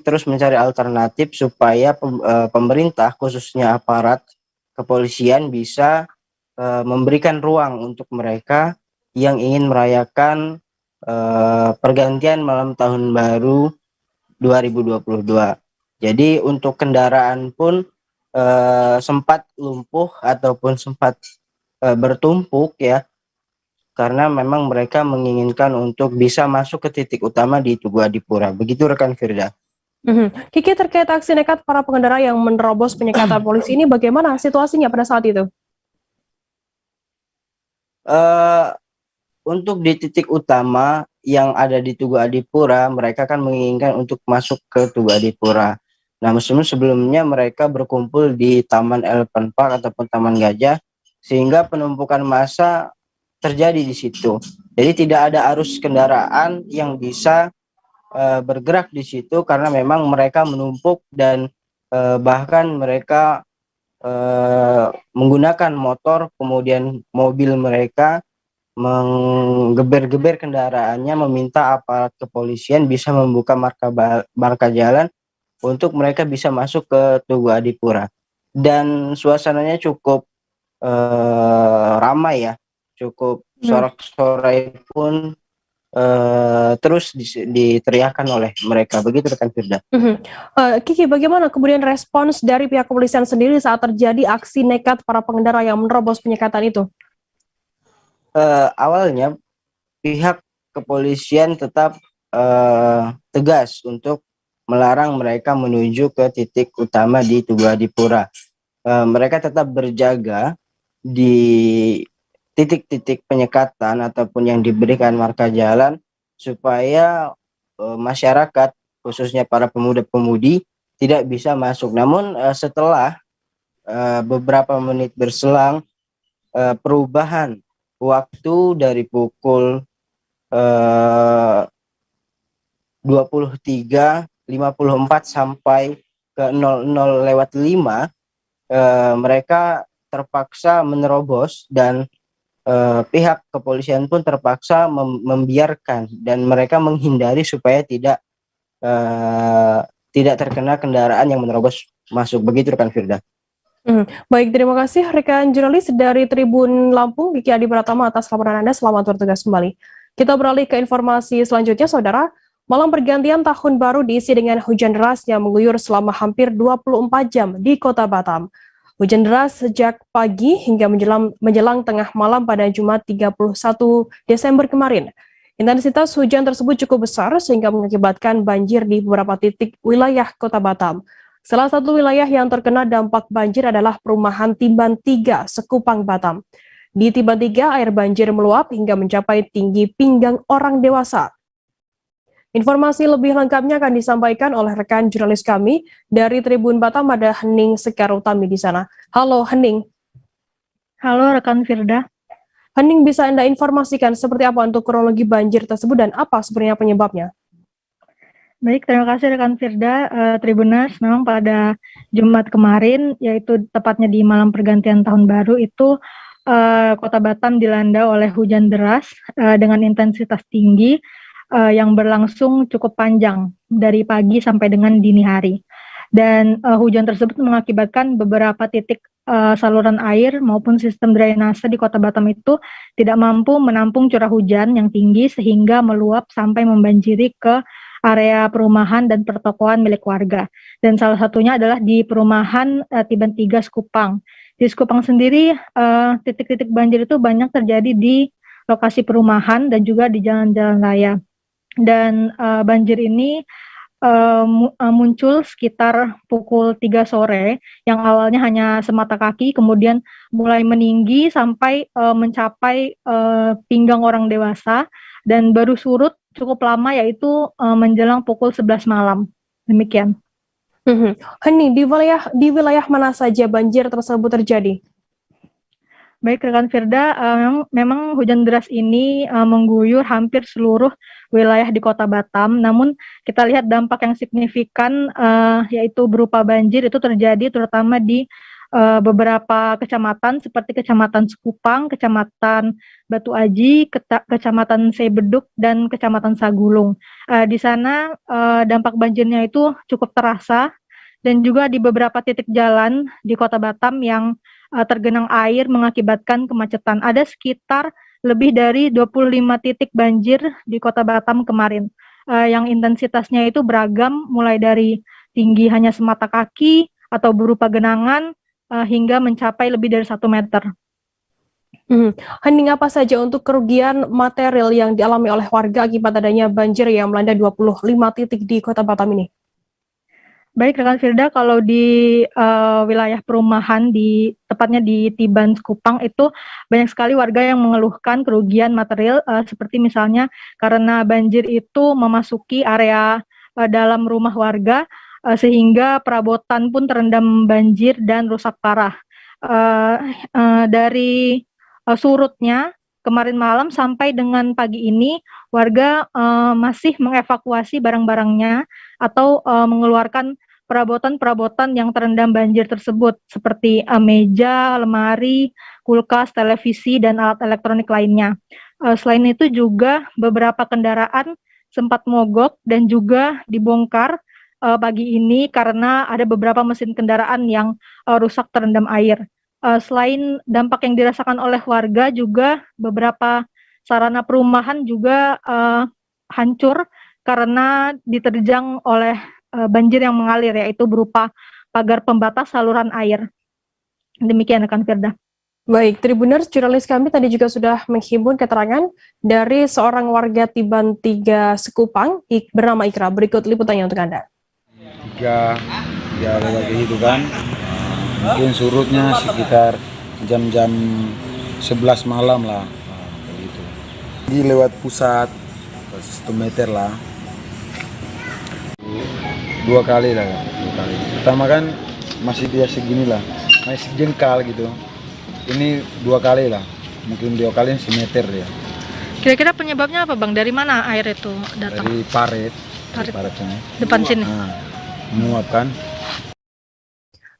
terus mencari alternatif supaya pemerintah, khususnya aparat kepolisian, bisa memberikan ruang untuk mereka yang ingin merayakan pergantian malam tahun baru 2022. Jadi untuk kendaraan pun sempat lumpuh ataupun sempat bertumpuk ya, karena memang mereka menginginkan untuk bisa masuk ke titik utama di Tugu Adipura. Begitu rekan Firda. Kiki, terkait aksi nekat para pengendara yang menerobos penyekatan polisi ini, bagaimana situasinya pada saat itu? Untuk di titik utama yang ada di Tugu Adipura, mereka kan menginginkan untuk masuk ke Tugu Adipura. Nah, sebelumnya mereka berkumpul di Taman Elephant Park ataupun Taman Gajah, sehingga penumpukan massa terjadi di situ. Jadi tidak ada arus kendaraan yang bisa bergerak di situ karena memang mereka menumpuk dan bahkan mereka menggunakan motor, kemudian mobil mereka menggeber-geber kendaraannya, meminta aparat kepolisian bisa membuka marka jalan untuk mereka bisa masuk ke Tugu Adipura. Dan suasananya cukup ramai ya, cukup sorak-sorai pun terus diteriakan oleh mereka. Begitu rekan Firda. Kiki, bagaimana kemudian respons dari pihak kepolisian sendiri saat terjadi aksi nekat para pengendara yang menerobos penyekatan itu? Awalnya pihak kepolisian tetap tegas untuk melarang mereka menuju ke titik utama di Tugu Adipura. Mereka tetap berjaga di titik-titik penyekatan ataupun yang diberikan marka jalan supaya masyarakat, khususnya para pemuda-pemudi, tidak bisa masuk. Namun setelah beberapa menit berselang, perubahan waktu dari pukul 23.54 sampai ke 00:05, mereka terpaksa menerobos dan pihak kepolisian pun terpaksa membiarkan dan mereka menghindari supaya tidak terkena kendaraan yang menerobos masuk. Begitu rekan Firda. Baik, terima kasih rekan jurnalis dari Tribun Lampung, Kiki Adi Pratama, atas laporan Anda. Selamat bertugas kembali. Kita beralih ke informasi selanjutnya, Saudara. Malam pergantian tahun baru diisi dengan hujan deras yang mengguyur selama hampir 24 jam di Kota Batam. Hujan deras sejak pagi hingga menjelang tengah malam pada Jumat 31 Desember kemarin. Intensitas hujan tersebut cukup besar sehingga mengakibatkan banjir di beberapa titik wilayah Kota Batam. Salah satu wilayah yang terkena dampak banjir adalah perumahan Timban 3, Sekupang, Batam. Di Timban 3, air banjir meluap hingga mencapai tinggi pinggang orang dewasa. Informasi lebih lengkapnya akan disampaikan oleh rekan jurnalis kami dari Tribun Batam, ada Hening Sekar Utami di sana. Halo Hening. Halo rekan Firda. Hening, bisa Anda informasikan seperti apa untuk kronologi banjir tersebut dan apa sebenarnya penyebabnya? Baik, terima kasih rekan Firda. Tribuners, memang pada Jumat kemarin, yaitu tepatnya di malam pergantian tahun baru itu, Kota Batam dilanda oleh hujan deras dengan intensitas tinggi yang berlangsung cukup panjang dari pagi sampai dengan dini hari. Dan hujan tersebut mengakibatkan beberapa titik saluran air maupun sistem drainase di Kota Batam itu tidak mampu menampung curah hujan yang tinggi sehingga meluap sampai membanjiri ke area perumahan dan pertokoan milik warga. Dan salah satunya adalah di perumahan Timban 3 Sekupang. Di Sekupang sendiri titik-titik banjir itu banyak terjadi di lokasi perumahan dan juga di jalan-jalan raya. Dan banjir ini muncul sekitar pukul 3 sore yang awalnya hanya semata kaki, kemudian mulai meninggi sampai mencapai pinggang orang dewasa dan baru surut cukup lama, yaitu menjelang pukul 11 malam. Demikian. Hening, di wilayah mana saja banjir tersebut terjadi? Baik rekan Firda, memang hujan deras ini mengguyur hampir seluruh wilayah di Kota Batam. Namun kita lihat dampak yang signifikan yaitu berupa banjir itu terjadi terutama di beberapa kecamatan seperti Kecamatan Sekupang, Kecamatan Batu Aji, Kecamatan Sebeduk, dan Kecamatan Sagulung. Di sana dampak banjirnya itu cukup terasa, dan juga di beberapa titik jalan di Kota Batam yang tergenang air mengakibatkan kemacetan. Ada sekitar lebih dari 25 titik banjir di Kota Batam kemarin, yang intensitasnya itu beragam, mulai dari tinggi hanya semata kaki atau berupa genangan, hingga mencapai lebih dari 1 meter. Hening, apa saja untuk kerugian material yang dialami oleh warga akibat adanya banjir yang melanda 25 titik di Kota Batam ini? Baik rekan Firda, kalau di wilayah perumahan, tepatnya di Tiban Sekupang, itu banyak sekali warga yang mengeluhkan kerugian material, seperti misalnya karena banjir itu memasuki area dalam rumah warga, sehingga perabotan pun terendam banjir dan rusak parah. Dari surutnya kemarin malam sampai dengan pagi ini, warga masih mengevakuasi barang-barangnya atau mengeluarkan perabotan-perabotan yang terendam banjir tersebut, seperti meja, lemari, kulkas, televisi, dan alat elektronik lainnya. Selain itu juga beberapa kendaraan sempat mogok dan juga dibongkar pagi ini karena ada beberapa mesin kendaraan yang rusak terendam air. Selain dampak yang dirasakan oleh warga, juga beberapa sarana perumahan juga hancur karena diterjang oleh banjir yang mengalir, yaitu berupa pagar pembatas saluran air. Demikian rekan Firda. Baik, Tribuners, jurnalis kami tadi juga sudah menghimpun keterangan dari seorang warga Tiban 3 Sekupang bernama Ikra. Berikut liputannya untuk Anda. Ya lewat gitu kan, mungkin surutnya sekitar jam-jam 11 malam lah, gitu. Di lewat pusat 1 meter lah, 2 kali lah, 2 kali. Pertama kan masih dia segini lah, masih jengkal gitu. Ini 2 kali lah, mungkin 2 kali semeter ya. Kira-kira penyebabnya apa Bang? Dari mana air itu datang? Dari parit. Depan sini. Menguapkan.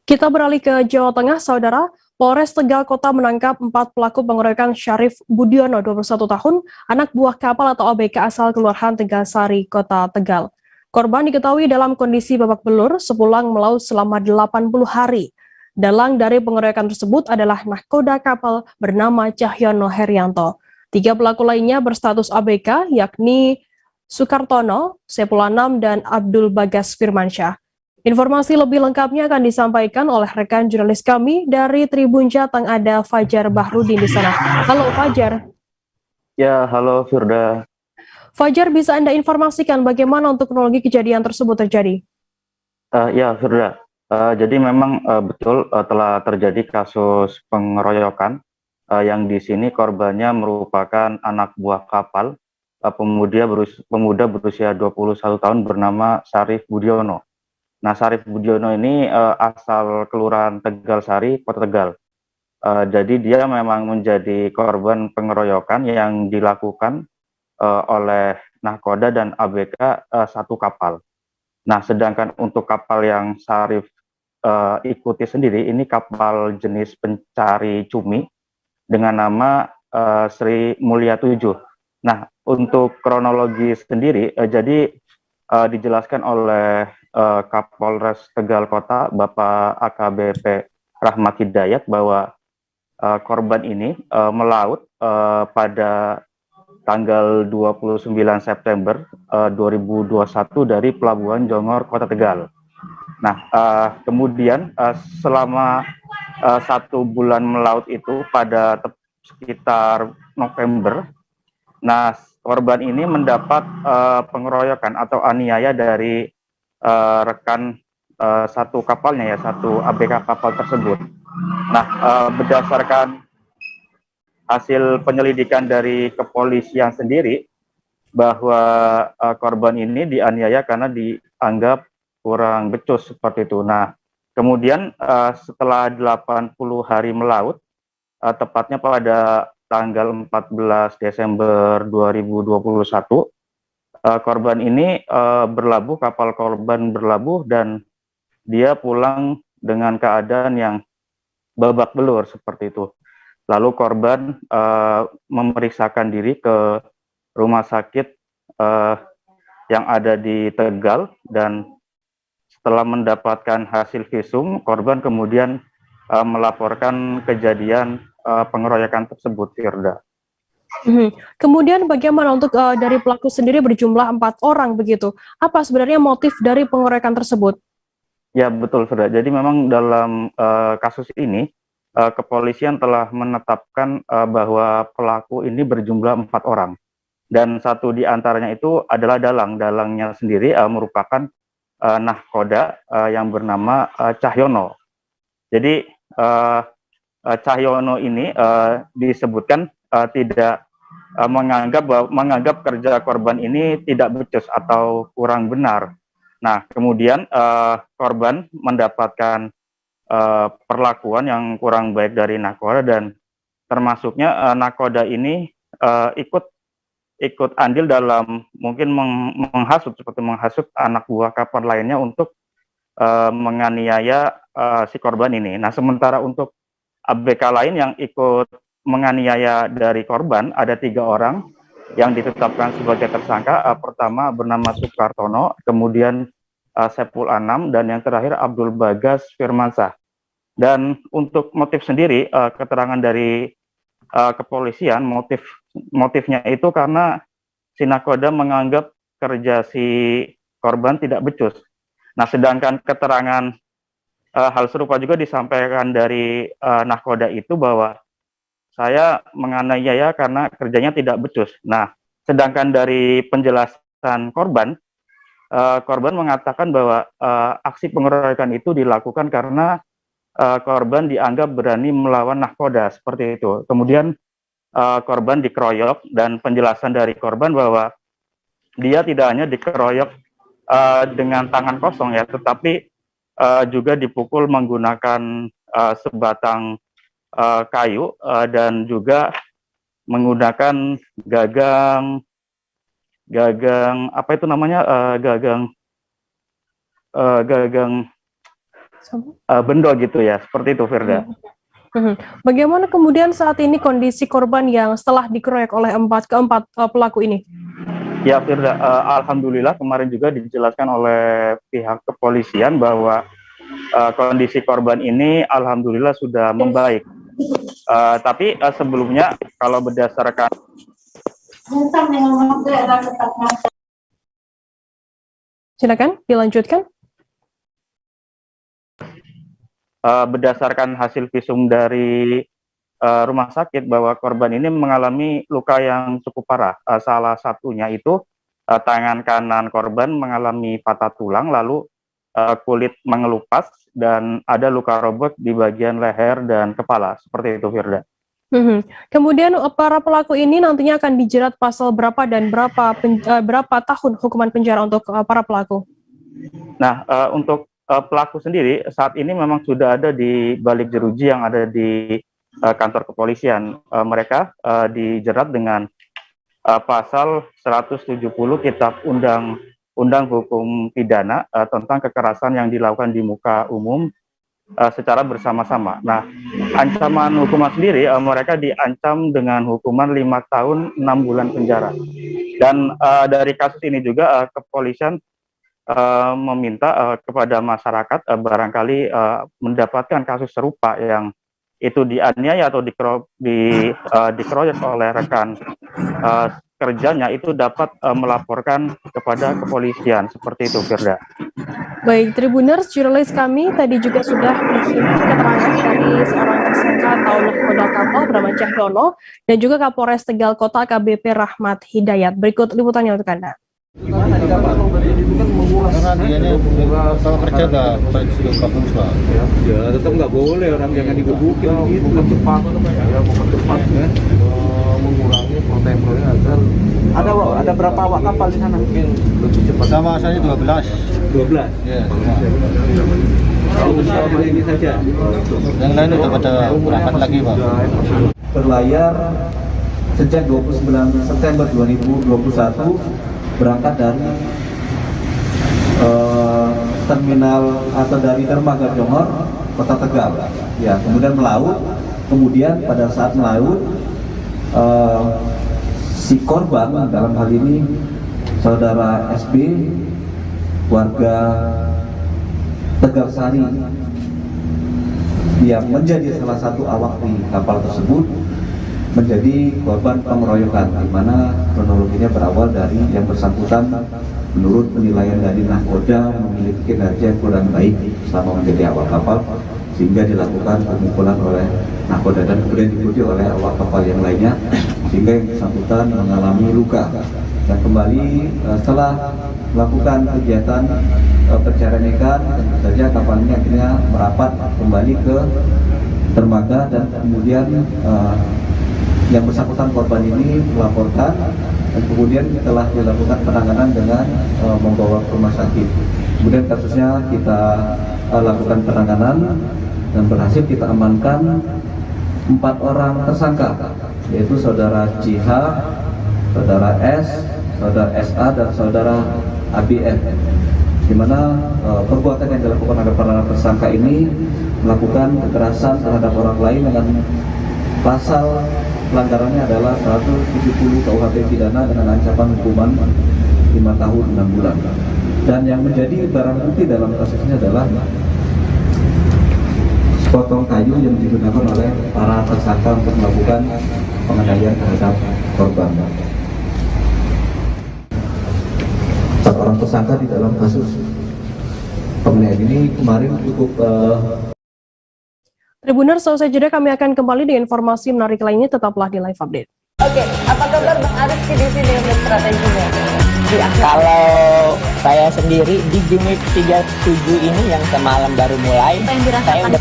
Kita beralih ke Jawa Tengah, Saudara. Polres Tegal Kota menangkap 4 pelaku pengeroyokan Syarif Budiono, 21 tahun, anak buah kapal atau ABK asal Kelurahan Tegalsari, Kota Tegal. Korban diketahui dalam kondisi babak belur sepulang melaut selama 80 hari. Dalang dari pengeroyokan tersebut adalah nahkoda kapal bernama Cahyono Herianto. 3 pelaku lainnya berstatus ABK, yakni Sukartono, Sepulanam, dan Abdul Bagas Firmansyah. Informasi lebih lengkapnya akan disampaikan oleh rekan jurnalis kami dari Tribun Jateng, ada Fajar Bahrudin di sana. Halo Fajar. Ya, halo Firda. Fajar, bisa Anda informasikan bagaimana untuk kronologi kejadian tersebut terjadi? Ya, Firda. Jadi memang betul telah terjadi kasus pengeroyokan yang di sini korbannya merupakan anak buah kapal, pemuda berusia 21 tahun bernama Syarif Budiono. Nah, Syarif Budiono ini asal Kelurahan Tegalsari, Kota Tegal. Jadi dia memang menjadi korban pengeroyokan yang dilakukan oleh nahkoda dan ABK satu kapal. Nah, sedangkan untuk kapal yang Syarif ikuti sendiri, ini kapal jenis pencari cumi dengan nama Sri Mulia 7. Nah, untuk kronologi sendiri, jadi dijelaskan oleh Kapolres Tegal Kota, Bapak AKBP Rahmat Hidayat, bahwa korban ini melaut pada tanggal 29 September 2021 dari Pelabuhan Jongor, Kota Tegal. Nah, kemudian selama 1 bulan melaut itu pada sekitar November, nah korban ini mendapat pengeroyokan atau aniaya dari rekan satu kapalnya, ya, satu ABK kapal tersebut. Nah, berdasarkan hasil penyelidikan dari kepolisian sendiri, bahwa korban ini dianiaya karena dianggap kurang becus seperti itu. Nah, kemudian setelah 80 hari melaut, tepatnya pada tanggal 14 Desember 2021, korban ini kapal korban berlabuh dan dia pulang dengan keadaan yang babak belur seperti itu. Lalu korban memeriksakan diri ke rumah sakit yang ada di Tegal, dan setelah mendapatkan hasil visum, korban kemudian melaporkan kejadian pengeroyokan tersebut, Firda. Kemudian bagaimana untuk dari pelaku sendiri berjumlah 4 orang begitu? Apa sebenarnya motif dari pengeroyokan tersebut? Ya betul, Firda. Jadi memang dalam kasus ini kepolisian telah menetapkan bahwa pelaku ini berjumlah 4 orang. Dan satu di antaranya itu adalah dalang. Dalangnya sendiri merupakan nahkoda yang bernama Cahyono. Jadi Cahyono ini disebutkan tidak menganggap kerja korban ini tidak becus atau kurang benar. Nah, kemudian korban mendapatkan perlakuan yang kurang baik dari nakoda, dan termasuknya nakoda ini ikut andil dalam mungkin menghasut anak buah kapal lainnya untuk menganiaya si korban ini. Nah, sementara untuk ABK lain yang ikut menganiaya dari korban ada 3 orang yang ditetapkan sebagai tersangka. Pertama bernama Sukartono, kemudian Sepul Anam, dan yang terakhir Abdul Bagas Firmansyah. Dan untuk motif sendiri, keterangan dari kepolisian, motifnya itu karena si nakoda menganggap kerja si korban tidak becus. Nah, sedangkan keterangan hal serupa juga disampaikan dari nakoda itu bahwa saya menganiaya karena kerjanya tidak becus. Nah, sedangkan dari penjelasan korban, korban mengatakan bahwa aksi pengeroyokan itu dilakukan karena korban dianggap berani melawan nahkoda, seperti itu. Kemudian korban dikeroyok, dan penjelasan dari korban bahwa dia tidak hanya dikeroyok dengan tangan kosong ya, tetapi juga dipukul menggunakan sebatang kayu dan juga menggunakan gagang apa itu namanya, gagang bendol gitu ya, seperti itu, Firda. Bagaimana kemudian saat ini kondisi korban yang setelah dikeroyok oleh keempat pelaku ini? Ya, Firda, alhamdulillah kemarin juga dijelaskan oleh pihak kepolisian bahwa kondisi korban ini alhamdulillah sudah membaik. Tapi sebelumnya kalau berdasarkan silakan dilanjutkan. Berdasarkan hasil visum dari rumah sakit bahwa korban ini mengalami luka yang cukup parah. Salah satunya itu tangan kanan korban mengalami patah tulang, lalu kulit mengelupas, dan ada luka robek di bagian leher dan kepala, seperti itu, Firda. Kemudian para pelaku ini nantinya akan dijerat pasal berapa dan berapa tahun hukuman penjara untuk para pelaku? Nah, untuk pelaku sendiri saat ini memang sudah ada di balik jeruji yang ada di kantor kepolisian. Mereka dijerat dengan pasal 170 Kitab Undang Hukum Pidana tentang kekerasan yang dilakukan di muka umum secara bersama-sama. Nah, ancaman hukuman sendiri mereka diancam dengan hukuman 5 tahun 6 bulan penjara. Dan dari kasus ini juga kepolisian meminta kepada masyarakat barangkali mendapatkan kasus serupa yang itu dianiaya atau dikeroyok oleh rekan kerjanya, itu dapat melaporkan kepada kepolisian, seperti itu, Firda. Baik, Tribuners, jurnalis kami tadi juga sudah menyimak keterangan dari seorang tersangka atau nahkoda kapal bernama Cahyono dan juga Kapolres Tegal Kota KBP Rahmat Hidayat. Berikut liputannya untuk Anda. Gimana di kapal? Karena dia ini kalau kerja nggak sudah bagus lah. Ya tetap nggak boleh, orang jangan digebukin gitu. Bukan cepat, ya bukan cepat ya. Mengurangi temponya agar ada berapa awak kapal di sana? Mungkin lebih cepat. Sama saya 12. Ya. Kalau ini saja. Yang lain udah pada berangkat lagi, Pak. Berlayar sejak 29 September 2021 berangkat dari terminal atau dari dermaga Johor Kota Tegal. Ya, kemudian melaut. Kemudian pada saat melaut, si korban dalam hal ini saudara SB, warga Tegal Sari, yang menjadi salah satu awak di kapal tersebut, menjadi korban pengeroyokan, di mana kronologinya berawal dari yang bersangkutan menurut penilaian dari nahkoda memiliki kinerja yang kurang baik selama menjadi awak kapal, sehingga dilakukan pemukulan oleh nahkoda dan kemudian diikuti oleh awak kapal yang lainnya, sehingga yang bersangkutan mengalami luka. Dan kembali setelah melakukan kegiatan pencarian ikan, tentu saja kapal ini akhirnya merapat kembali ke dermaga, dan kemudian yang bersangkutan korban ini melaporkan, dan kemudian telah dilakukan penanganan dengan membawa ke rumah sakit. Kemudian kasusnya kita lakukan penanganan dan berhasil kita amankan 4 orang tersangka, yaitu saudara CH, saudara S, saudara SA, dan saudara ABF, di mana perbuatan yang dilakukan oleh para tersangka ini melakukan kekerasan terhadap orang lain dengan pasal pelanggarannya adalah 170 KUHP pidana dengan ancaman hukuman 5 tahun 6 bulan. Dan yang menjadi barang bukti dalam kasus ini adalah sepotong kayu yang digunakan oleh para tersangka untuk melakukan penganiayaan terhadap korban. Seorang tersangka di dalam kasus penganiayaan ini kemarin cukup Tribuners, selesai jeda kami akan kembali dengan informasi menarik lainnya, tetaplah di Live Update. Oke, apa kabar Bang Aris di sini untuk strateginya? Kalau saya sendiri di unit 37 ini yang semalam baru mulai, saya udah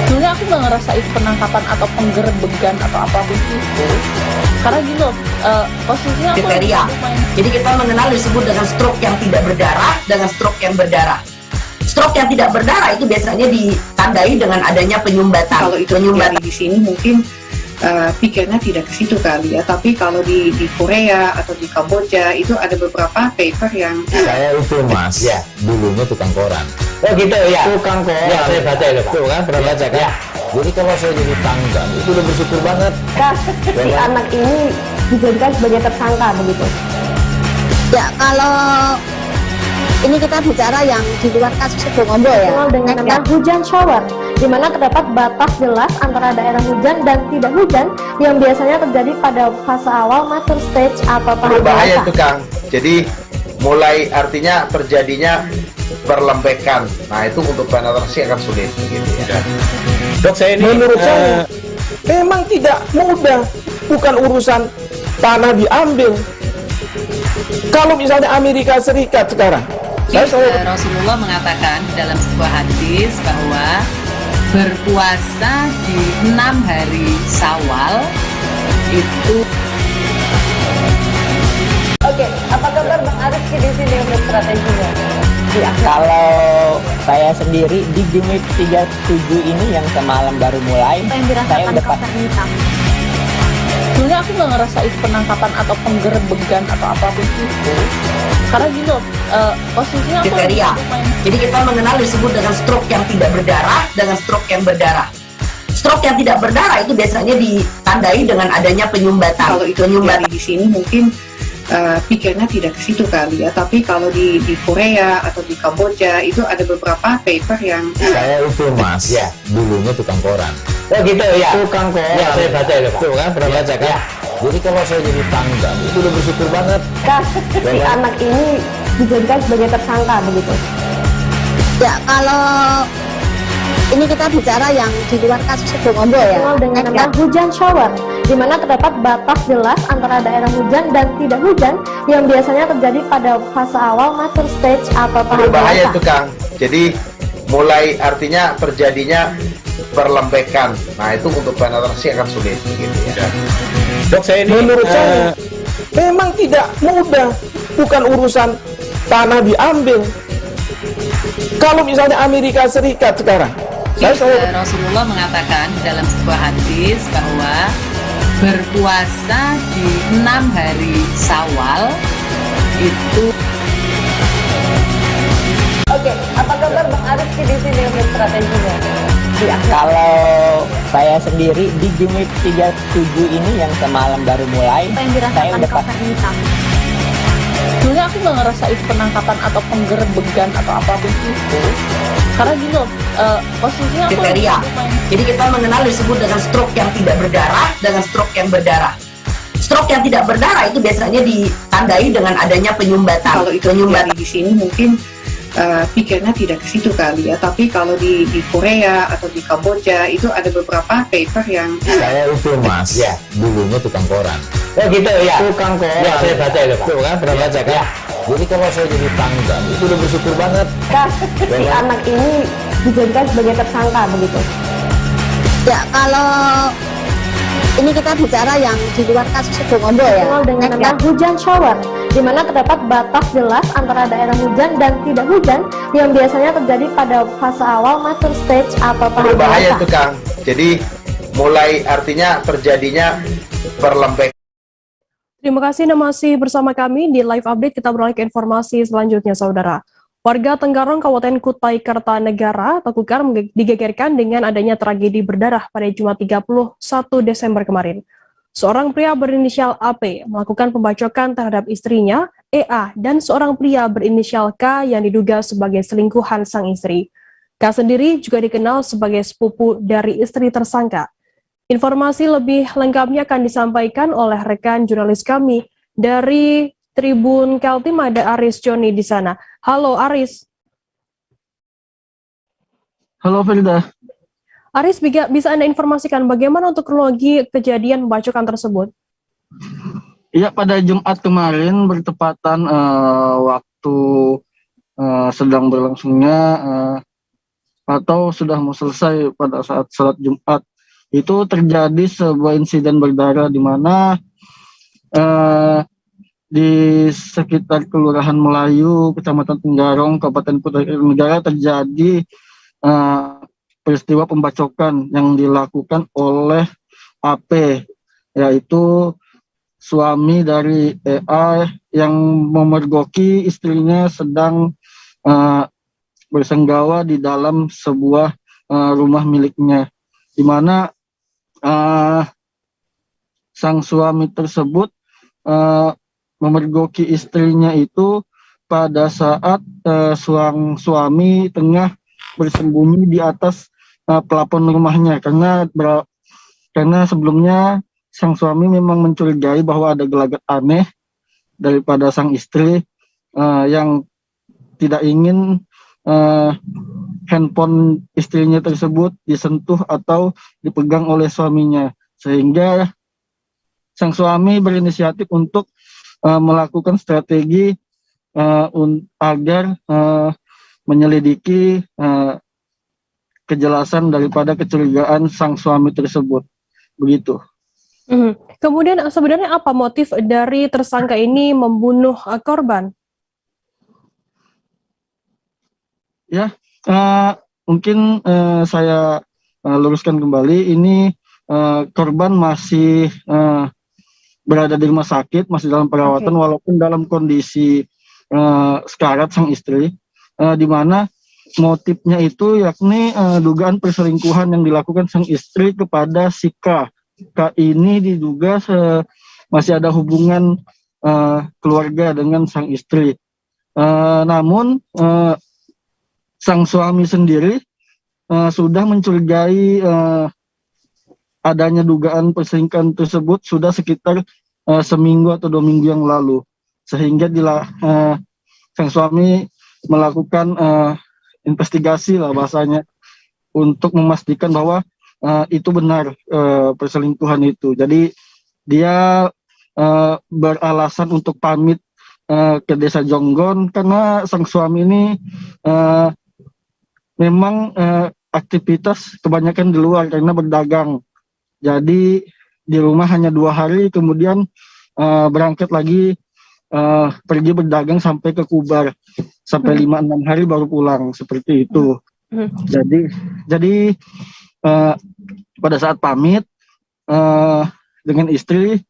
Sebenarnya aku nggak ngerasa itu penangkapan atau penggerebegan atau apapun itu, karena gini loh, posisinya aku kriteria. Jadi kita mengenal disebut dengan stroke yang tidak berdarah dengan stroke yang berdarah. Stroke yang tidak berdarah itu biasanya ditandai dengan adanya penyumbatan. Kalau itu penyumbatan di sini mungkin pikirnya tidak ke situ kali ya, tapi kalau di Korea atau di Kamboja itu ada beberapa paper yang saya itu mas, ya dulunya tukang koran. Oh gitu ya, Tukang koran. Ya, saya baca itu Pak. Tuh kan, pernah baca kan? Ya. Jadi kalau saya jadi tanggal itu udah bersyukur banget. Si anak ini dijadikan sebagai tersangka begitu. Ya, kalau ini kita bicara yang di luar kasus Situbondo ya. Dikenal dengan nama hujan shower, di mana terdapat batas jelas antara daerah hujan dan tidak hujan yang biasanya terjadi pada fase awal mature stage atau tahap Berbahaya dewasa. itu Kang. Jadi mulai artinya terjadinya perlembekan. Nah itu untuk penetrasi akan sulit gitu ya. Dok, saya ini menurut saya memang tidak mudah, bukan urusan tanah diambil. Kalau misalnya Amerika Serikat sekarang, Rasulullah mengatakan dalam sebuah hadis bahwa berpuasa di 6 hari Syawal itu. Oke, apa kabar Bang Aris di sini untuk strateginya? Kalau saya sendiri di unit 37 ini yang semalam baru mulai, saya udah Sebenarnya aku nggak ngerasa itu penangkapan atau penggerebegan atau apapun itu, karena gini loh, posisinya aku kriteria. Jadi kita mengenal disebut dengan stroke yang tidak berdarah dengan stroke yang berdarah. Stroke yang tidak berdarah itu biasanya ditandai dengan adanya penyumbatan. Kalau itu penyumbatan di sini mungkin pikirnya tidak ke situ kali ya, tapi kalau di Korea atau di Kamboja itu ada beberapa paper yang saya itu mas, ya dulunya tukang koran. Oh gitu ya, Tukang koran. Ya, saya baca itu Pak. Tuh kan, pernah baca kan? Ya. Jadi kalau saya jadi tanggal itu udah bersyukur banget. Si anak ini dijadikan sebagai tersangka begitu. Ya, kalau ini kita bicara yang di luar kasus Situbondo ya. Dikenal dengan nama hujan shower, di mana terdapat batas jelas antara daerah hujan dan tidak hujan yang biasanya terjadi pada fase awal mature stage atau tahap Berbahaya dewasa. itu Kang. Jadi mulai artinya terjadinya perlembekan. Nah itu untuk penetrasi akan sulit gitu ya. Dok, saya ini menurut saya memang tidak mudah, bukan urusan tanah diambil. Kalau misalnya Amerika Serikat sekarang, Rasulullah mengatakan dalam sebuah hadis bahwa berpuasa di 6 hari Syawal itu. Oke, apa kabar Bang Aris di sini Kalau saya sendiri di Jumit 37 ini yang semalam baru mulai, saya udah sebenarnya aku nggak ngerasa itu penangkapan atau penggerebegan atau apapun itu, karena gini loh, posisinya aku kriteria. Jadi kita mengenal disebut dengan stroke yang tidak berdarah dengan stroke yang berdarah. Stroke yang tidak berdarah itu biasanya ditandai dengan adanya penyumbatan. Kalau itu terjadi di sini mungkin pikirnya tidak ke situ kali ya, tapi kalau di Korea atau di Kamboja itu ada beberapa paper yang saya itu mas, ya dulunya tukang koran. Oh gitu ya. Tukang koran. Ya saya baca itu Pak. Tuh kan pernah baca kan? Ya. Jadi kalau saya jadi tangga itu udah bersyukur banget. Si anak ini dijadikan sebagai tersangka begitu. Ya kalau ini kita bicara yang di luar kasus Situbondo ya. Dengan nama hujan shower, di mana terdapat batas jelas antara daerah hujan dan tidak hujan yang biasanya terjadi pada fase awal mature stage atau tahap Berbahaya dewasa. itu Kang. Jadi mulai artinya terjadinya perlembekan. Terima kasih Anda masih bersama kami di live update. Kita beralih ke informasi selanjutnya, saudara. Warga Tenggarong, Kabupaten Kutai Kartanegara atau Kukar digegerkan dengan adanya tragedi berdarah pada Jumat 31 Desember kemarin. Seorang pria berinisial AP melakukan pembacokan terhadap istrinya, EA, dan seorang pria berinisial K yang diduga sebagai selingkuhan sang istri. K sendiri juga dikenal sebagai sepupu dari istri tersangka. Informasi lebih lengkapnya akan disampaikan oleh rekan jurnalis kami dari Tribun Kaltim, ada Aris Joni di sana. Halo Aris. Halo Firda. Aris, bisa Anda informasikan bagaimana untuk kronologi kejadian pembacokan tersebut? Iya, pada Jumat kemarin bertepatan waktu sedang berlangsungnya atau sudah mau selesai pada saat salat Jumat, itu terjadi sebuah insiden berdarah di mana di sekitar Kelurahan Melayu, Kecamatan Tenggarong, Kabupaten Kutai Kartanegara terjadi peristiwa pembacokan yang dilakukan oleh AP, yaitu suami dari EA yang memergoki istrinya sedang bersenggawa di dalam sebuah rumah miliknya, di mana sang suami tersebut memergoki istrinya itu pada saat sang suami tengah bersembunyi di atas plafon rumahnya, karena sebelumnya sang suami memang mencurigai bahwa ada gelagat aneh daripada sang istri yang tidak ingin handphone istrinya tersebut disentuh atau dipegang oleh suaminya, sehingga sang suami berinisiatif untuk melakukan strategi agar menyelidiki kejelasan daripada kecurigaan sang suami tersebut. Begitu. Kemudian sebenarnya apa motif dari tersangka ini membunuh korban? Ya, mungkin saya luruskan kembali. Ini korban masih berada di rumah sakit, masih dalam perawatan, walaupun dalam kondisi sekarat sang istri, di mana motifnya itu yakni dugaan perselingkuhan yang dilakukan sang istri kepada si K. K ini diduga masih ada hubungan keluarga dengan sang istri. Namun sang suami sendiri sudah mencurigai adanya dugaan perselingkuhan tersebut sudah sekitar seminggu atau 2 minggu yang lalu, sehingga sang suami melakukan investigasi lah bahasanya untuk memastikan bahwa itu benar perselingkuhan itu. Jadi dia beralasan untuk pamit ke desa Jonggon karena sang suami ini memang aktivitas kebanyakan di luar karena berdagang. Jadi di rumah hanya 2 hari, kemudian berangkat lagi pergi berdagang sampai ke Kubar, sampai 5-6 hari baru pulang, seperti itu. Jadi pada saat pamit dengan istri,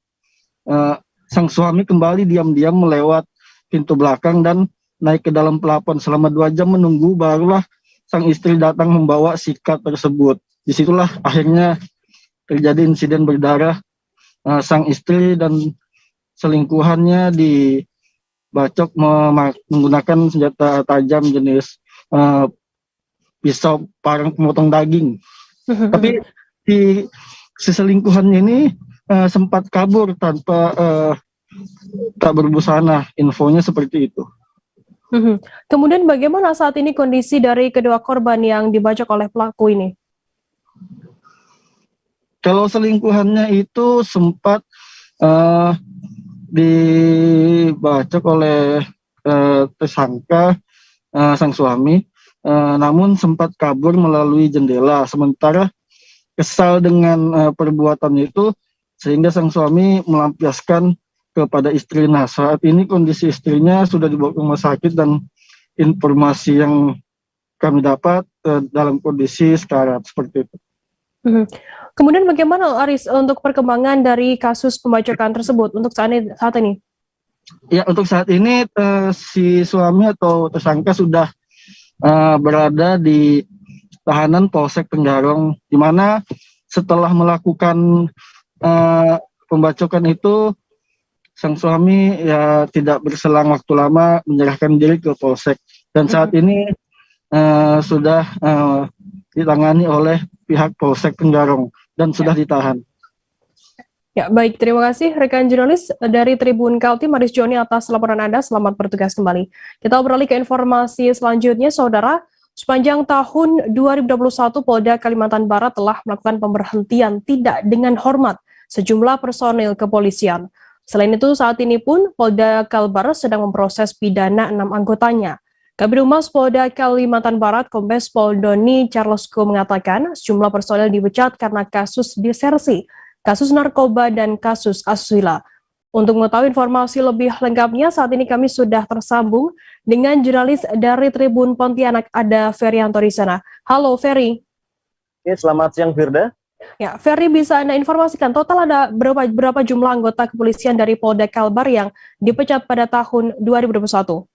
sang suami kembali diam-diam melewat pintu belakang dan naik ke dalam plafon. Selama 2 jam menunggu, barulah sang istri datang membawa sikat tersebut. disitulah akhirnya terjadi insiden berdarah. Sang istri dan selingkuhannya dibacok menggunakan senjata tajam jenis pisau parang pemotong daging. Tapi si selingkuhannya ini sempat kabur tanpa tak berbusana. Infonya seperti itu. Kemudian bagaimana saat ini kondisi dari kedua korban yang dibacok oleh pelaku ini? Kalau selingkuhannya itu sempat dibacok oleh tersangka sang suami, namun sempat kabur melalui jendela. Sementara kesal dengan perbuatan itu, sehingga sang suami melampiaskan kepada istri. Nah, saat ini kondisi istrinya sudah dibawa ke rumah sakit dan informasi yang kami dapat dalam kondisi sekarat seperti itu. Kemudian bagaimana Aris untuk perkembangan dari kasus pembacokan tersebut untuk saat ini? Ya, untuk saat ini si suami atau tersangka sudah berada di tahanan Polsek Tenggarong, di mana setelah melakukan pembacokan itu sang suami ya tidak berselang waktu lama menyerahkan diri ke Polsek, dan saat ini sudah ditangani oleh pihak Polsek Tenggarong dan sudah ditahan. Ya, baik, terima kasih rekan jurnalis dari Tribun Kaltim Aris Joni atas laporan Anda. Selamat bertugas kembali. Kita beralih ke informasi selanjutnya, Saudara. Sepanjang tahun 2021, Polda Kalimantan Barat telah melakukan pemberhentian tidak dengan hormat sejumlah personil kepolisian. Selain itu, saat ini pun Polda Kalbar sedang memproses pidana 6 anggotanya. Kabid Humas Polda Kalimantan Barat, Kombes Pol Doni Charlesko mengatakan sejumlah personel dipecat karena kasus disersi, kasus narkoba, dan kasus asusila. Untuk mengetahui informasi lebih lengkapnya, saat ini kami sudah tersambung dengan jurnalis dari Tribun Pontianak, ada Ferianto di sana. Halo Ferry. Ya, selamat siang Firda. Ya, Ferry, bisa Anda informasikan total ada berapa jumlah anggota kepolisian dari Polda Kalbar yang dipecat pada tahun 2021?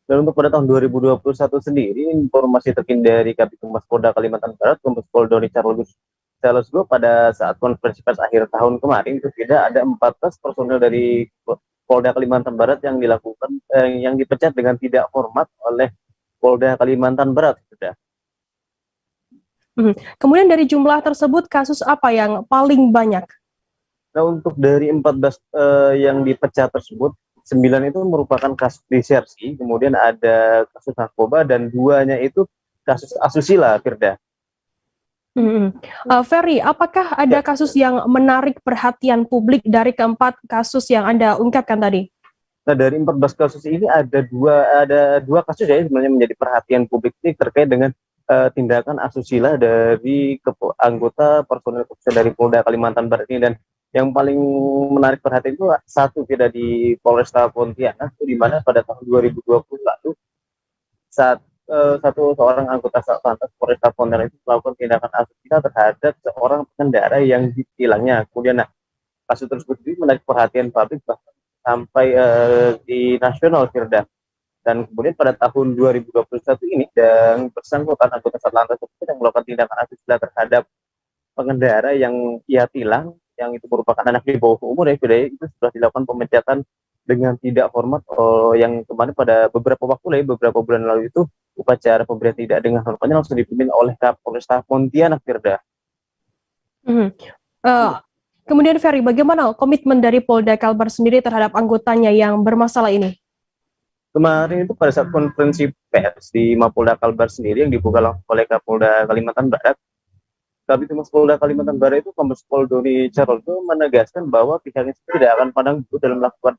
Dan untuk pada tahun 2021 sendiri, informasi terkini dari Kabid Humas Polda Kalimantan Barat, Kombes Pol Doni Charlesko pada saat konferensi pers akhir tahun kemarin itu tidak ada 14 personel dari Polda Kalimantan Barat yang yang dipecat dengan tidak hormat oleh Polda Kalimantan Barat. Sudah. Kemudian dari jumlah tersebut kasus apa yang paling banyak? Nah, untuk dari 14 yang dipecat tersebut, 9 itu merupakan kasus disersi, kemudian ada kasus narkoba, dan 2-nya itu kasus asusila, Firda. Ferry, apakah ada kasus yang menarik perhatian publik dari keempat kasus yang Anda ungkapkan tadi? Nah, dari 14 kasus ini ada dua kasus ya sebenarnya menjadi perhatian publik ini terkait dengan tindakan asusila dari anggota personel dari Polda Kalimantan Barat ini, dan yang paling menarik perhatian itu satu tidak di Polresta Pontianak, itu di mana pada tahun 2020 lalu saat seorang anggota Satlantas Polresta Pontianak itu melakukan tindakan asusila terhadap seorang pengendara yang ditilangnya. Kemudian kasus tersebut ini menarik perhatian publik bahkan sampai di nasional, Firda. Dan kemudian pada tahun 2021 ini yang bersangkutan anggota Satlantas tersebut yang melakukan tindakan asusila terhadap pengendara yang ia tilang, yang itu merupakan anak di bawah umur ya, itu sudah dilakukan pemecatan dengan tidak hormat. Yang kemarin pada beberapa bulan lalu itu upacara pemberian tidak dengan hormatnya langsung dipimpin oleh Kapolresta Pontianak, Firda. Kemudian Ferry, bagaimana komitmen dari Polda Kalbar sendiri terhadap anggotanya yang bermasalah ini? Kemarin itu pada saat konferensi pers di Mapolda Kalbar sendiri yang dibuka oleh Kapolda Kalimantan Barat, Kabid Humas Polda Kalimantan Barat itu Kombes Pol Doni Charlesko menegaskan bahwa pihaknya tidak akan pandang bulu dalam melakukan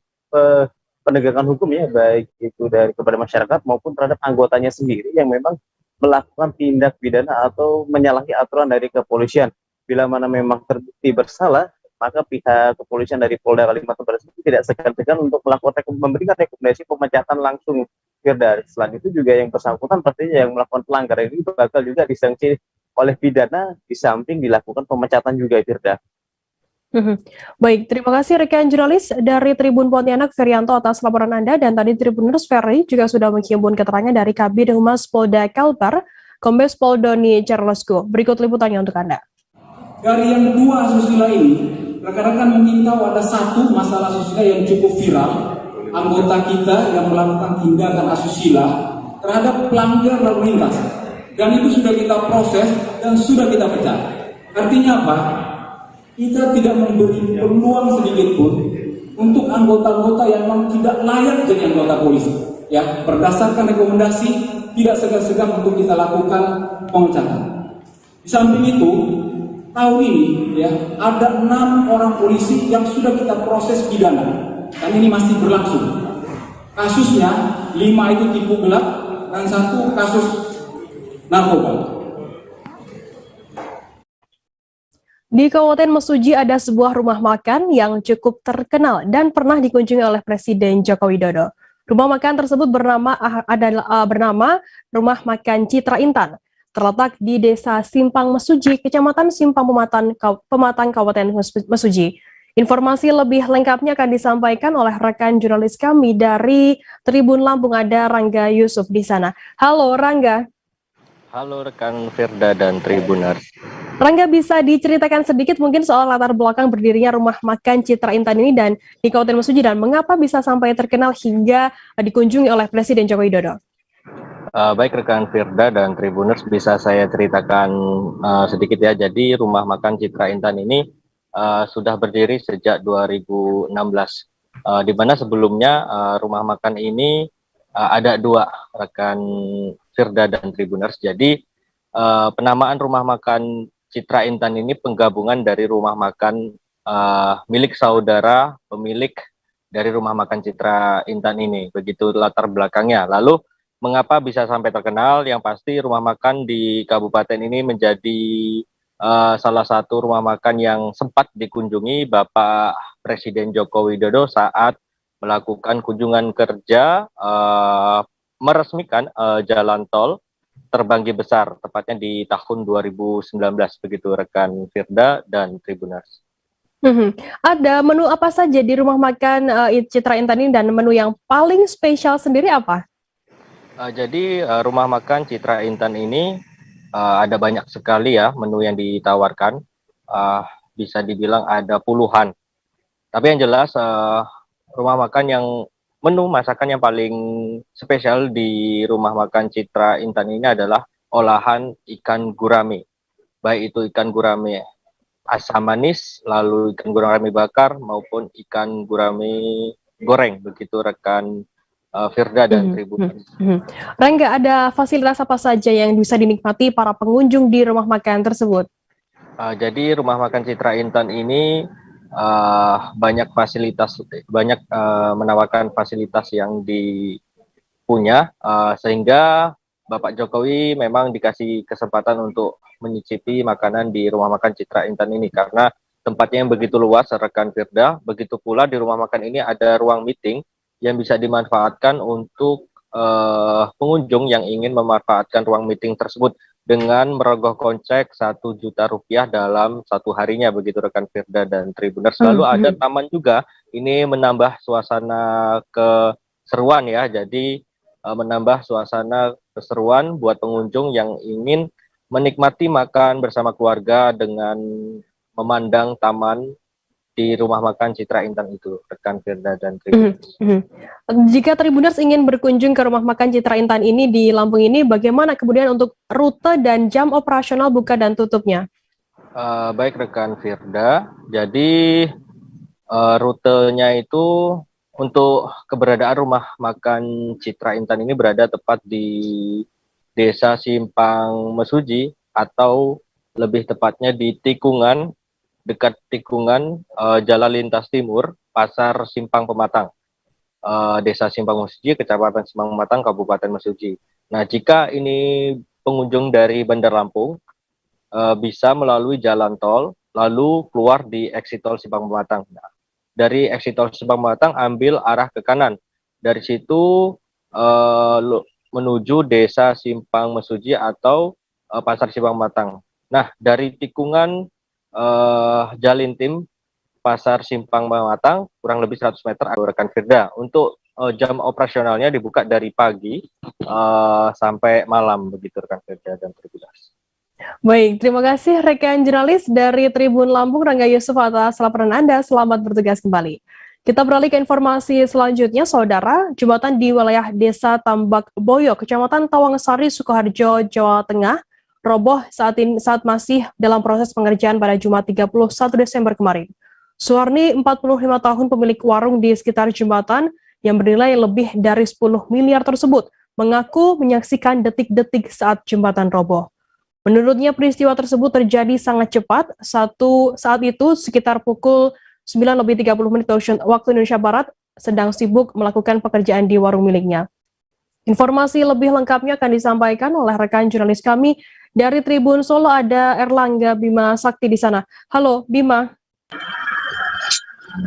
penegakan hukum ya, baik itu kepada masyarakat maupun terhadap anggotanya sendiri yang memang melakukan tindak pidana atau menyalahi aturan dari kepolisian. Bila mana memang terbukti bersalah, maka pihak kepolisian dari Polda Kalimantan Barat tidak segan-segan untuk memberikan rekomendasi pemecatan langsung. Selain itu juga yang bersangkutan pastinya yang melakukan pelanggaran ini bakal juga disanksi oleh pidana, di samping dilakukan pemecatan juga, Firda. Baik, terima kasih rekan jurnalis dari Tribun Pontianak Ferianto atas laporan Anda, dan tadi Tribuners Ferry juga sudah menghimpun keterangan dari Kabid Humas Polda Kalbar, Kombes Pol Doni Charlesco. Berikut liputannya untuk Anda. Dari yang dua asusila ini, rekan-rekan mungkin tahu ada satu masalah asusila yang cukup viral, anggota kita yang melakukan tindakan asusila terhadap pelanggar lalu lintas, dan itu sudah kita proses dan sudah kita pecah. Artinya apa? Kita tidak memberi peluang sedikit pun untuk anggota-anggota yang memang tidak layak jadi anggota polisi. Ya, berdasarkan rekomendasi tidak segan-segan untuk kita lakukan pemecatan. Di samping itu, tahun ini ya ada 6 orang polisi yang sudah kita proses pidana dan ini masih berlangsung. Kasusnya 5 itu tipu gelap dan 1 kasus narkoba. Di Kabupaten Mesuji ada sebuah rumah makan yang cukup terkenal dan pernah dikunjungi oleh Presiden Joko Widodo. Rumah makan tersebut bernama Rumah Makan Citra Intan. Terletak di Desa Simpang Mesuji, Kecamatan Simpang Pematang, Kabupaten Mesuji. Informasi lebih lengkapnya akan disampaikan oleh rekan jurnalis kami dari Tribun Lampung, ada Rangga Yusuf di sana. Halo Rangga. Halo rekan Firda dan Tribuners. Rangga, bisa diceritakan sedikit mungkin soal latar belakang berdirinya Rumah Makan Citra Intan ini dan di Kabupaten Mesuji, dan mengapa bisa sampai terkenal hingga dikunjungi oleh Presiden Joko Widodo? Baik rekan Firda dan Tribuners, bisa saya ceritakan sedikit ya. Jadi Rumah Makan Citra Intan ini sudah berdiri sejak 2016, di mana sebelumnya rumah makan ini ada 2 rekan Firda dan Tribuners. Jadi penamaan Rumah Makan Citra Intan ini penggabungan dari rumah makan milik saudara pemilik dari Rumah Makan Citra Intan ini. Begitu latar belakangnya. Lalu mengapa bisa sampai terkenal? Yang pasti rumah makan di kabupaten ini menjadi salah satu rumah makan yang sempat dikunjungi Bapak Presiden Joko Widodo saat melakukan kunjungan kerja meresmikan jalan tol Terbanggi Besar, tepatnya di tahun 2019, begitu rekan Firda dan Tribuners. Ada menu apa saja di Rumah Makan Citra Intan ini, dan menu yang paling spesial sendiri apa? Jadi Rumah Makan Citra Intan ini ada banyak sekali ya menu yang ditawarkan, bisa dibilang ada puluhan. Tapi yang jelas rumah makan yang menu masakan yang paling spesial di Rumah Makan Citra Intan ini adalah olahan ikan gurame. Baik itu ikan gurame asam manis, lalu ikan gurame bakar maupun ikan gurame goreng, begitu rekan Firda dan Tribuners. Rangga, ada fasilitas apa saja yang bisa dinikmati para pengunjung di rumah makan tersebut? Jadi Rumah Makan Citra Intan ini banyak fasilitas, menawarkan fasilitas yang dipunya, sehingga Bapak Jokowi memang dikasih kesempatan untuk menyicipi makanan di Rumah Makan Citra Intan ini karena tempatnya yang begitu luas, rekan Firda. Begitu pula di rumah makan ini ada ruang meeting yang bisa dimanfaatkan untuk pengunjung yang ingin memanfaatkan ruang meeting tersebut dengan merogoh kocek Rp1.000.000 dalam 1 harinya, begitu rekan Firda dan Tribuners. Lalu ada taman juga, ini menambah suasana keseruan ya, jadi menambah suasana keseruan buat pengunjung yang ingin menikmati makan bersama keluarga dengan memandang taman di Rumah Makan Citra Intan itu, rekan Firda dan Tribuners. Jika Tribuners ingin berkunjung ke Rumah Makan Citra Intan ini di Lampung ini, bagaimana kemudian untuk rute dan jam operasional buka dan tutupnya? Baik rekan Firda, jadi rutenya itu untuk keberadaan Rumah Makan Citra Intan ini berada tepat di Desa Simpang Mesuji, atau lebih tepatnya di Tikungan, dekat Tikungan, Jalan Lintas Timur, Pasar Simpang Pematang, Desa Simpang Mesuji, Kecamatan Simpang Pematang, Kabupaten Mesuji. Nah, jika ini pengunjung dari Bandar Lampung, bisa melalui jalan tol, lalu keluar di exit tol Simpang Pematang. Nah, dari exit tol Simpang Pematang, ambil arah ke kanan. Dari situ menuju Desa Simpang Mesuji atau Pasar Simpang Pematang. Nah, dari Tikungan Jalintim, Pasar Simpang Pematang, kurang lebih 100 meter, rekan Firda. Untuk jam operasionalnya dibuka dari pagi sampai malam begitu rekan Firda dan Tribunas. Baik, terima kasih rekan jurnalis dari Tribun Lampung Rangga Yusuf atas laporan Anda. Selamat bertugas kembali. Kita beralih ke informasi selanjutnya, Saudara. Jembatan di wilayah Desa Tambak Boyo, Kecamatan Tawangsari, Sukoharjo, Jawa Tengah, roboh saat masih dalam proses pengerjaan pada Jumat 31 Desember kemarin. Suwarni, 45 tahun, pemilik warung di sekitar jembatan yang bernilai lebih dari 10 miliar tersebut, mengaku menyaksikan detik-detik saat jembatan roboh. Menurutnya peristiwa tersebut terjadi sangat cepat. Saat itu sekitar pukul 9:30 waktu Indonesia Barat sedang sibuk melakukan pekerjaan di warung miliknya. Informasi lebih lengkapnya akan disampaikan oleh rekan jurnalis kami dari Tribun Solo, ada Erlangga Bima Sakti di sana. Halo Bima.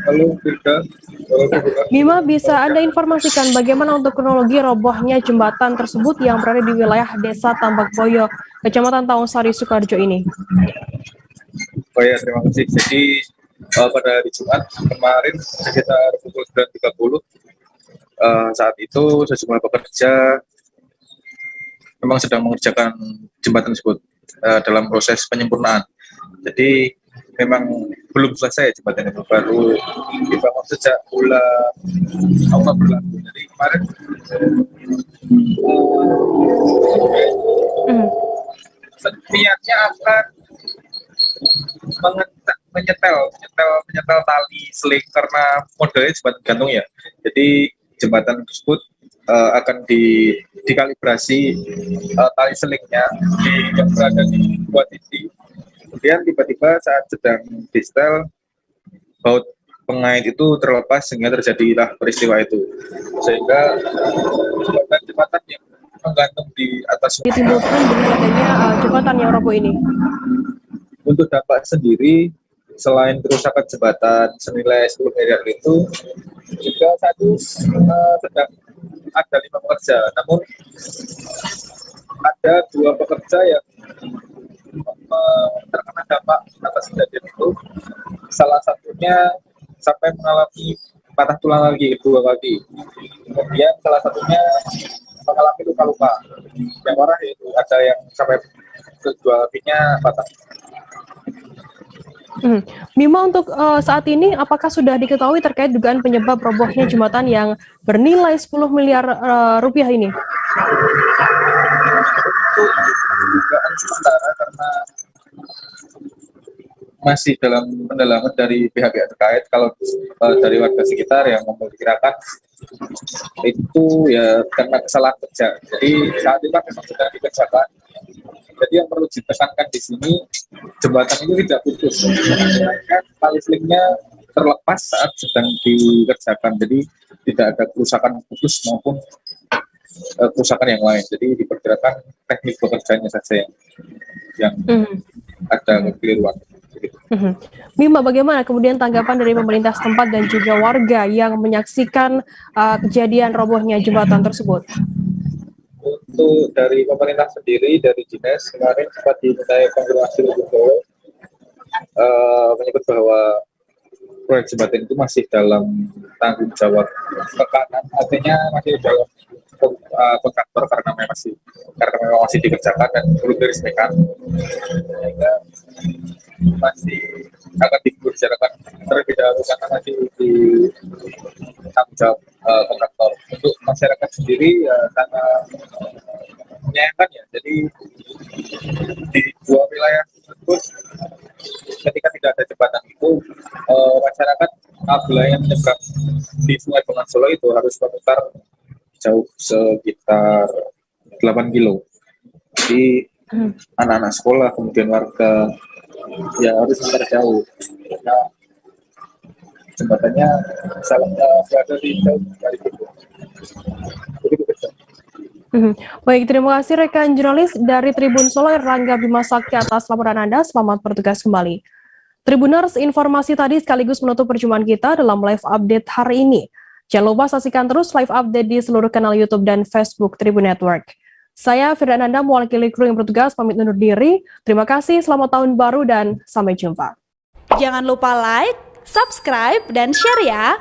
Halo Firda. Bima, bisa Anda informasikan bagaimana untuk kronologi robohnya jembatan tersebut yang berada di wilayah Desa Tambak Boyo, Kecamatan Tawangsari, Sukoharjo ini? Oh ya, terima kasih. Jadi pada hari Jumat kemarin sekitar pukul 9.30 saat itu sejumlah pekerja memang sedang mengerjakan jembatan tersebut dalam proses penyempurnaan. Jadi memang belum selesai jembatan itu, baru dibangun sejak bulan Oktober lalu. Jadi kemarin niatnya akan menyetel tali seling karena modelnya jembatan gantung ya. Jadi jembatan tersebut akan dikalibrasi tali selingnya yang berada di dua titik. Kemudian tiba-tiba saat sedang distel, baut pengait itu terlepas sehingga terjadilah peristiwa itu. Sehingga jembatan yang menggantung di atas ditimbulkan dengan adanya jembatan yang roboh ini. Untuk dampak sendiri, selain kerusakan jembatan senilai 10 miliar itu, juga saat itu sedang ada 5 pekerja, namun ada 2 pekerja yang terkena dampak atas kejadian itu. Salah satunya sampai mengalami patah tulang lagi 2 kali. Kemudian salah satunya mengalami luka-luka. Yang parah yaitu ada yang sampai 2 kakinya patah. Bima, untuk saat ini apakah sudah diketahui terkait dugaan penyebab robohnya jembatan yang bernilai 10 miliar rupiah ini? Dugaan sementara karena masih dalam pendalaman dari pihak-pihak terkait. Kalau dari warga sekitar yang memperkirakan itu ya karena kesalahan kerja. Jadi saat ini memang sedang dikerjakan. Jadi yang perlu ditekankan di sini, jembatan ini tidak putus. Tali selingnya terlepas saat sedang dikerjakan. Jadi tidak ada kerusakan putus maupun kerusakan yang lain. Jadi diperkirakan teknik pekerjaannya saja yang ada kekeliruan. Bima, bagaimana kemudian tanggapan dari pemerintah setempat dan juga warga yang menyaksikan kejadian robohnya jembatan tersebut? Untuk dari pemerintah sendiri, dari dinas kemarin sempat dimintai konfirmasi untuk menyebut bahwa proyek jembatan itu masih dalam tanggung jawab tekanan, artinya masih dalam kontraktor karena memang masih dikerjakan dan perlu diresmikan, sehingga masih akan dibicarakan terlebih dahulu karena masih di tanggung jawab kontraktor. Untuk masyarakat sendiri ya sangat menyayangkan ya. Jadi di 2 wilayah tersebut ketika tidak ada jembatan itu masyarakat apabila yang menyeberang di Sungai Bengawan Solo itu harus memutar jauh sekitar 8 kilo. Jadi anak-anak sekolah kemudian warga ya harus memutar jauh. Nah, jembatannya berada di jauh dari itu. Baik, terima kasih rekan jurnalis dari Tribun Solo Erlangga Bima Sakti atas laporan Anda. Selamat bertugas kembali. Tribuners, informasi tadi sekaligus menutup perjumpaan kita dalam live update hari ini. Jangan lupa saksikan terus live update di seluruh kanal YouTube dan Facebook Tribun Network. Saya Firda Nanda, mewakili kru yang bertugas, pamit undur diri. Terima kasih, selamat tahun baru dan sampai jumpa. Jangan lupa like, subscribe, dan share ya.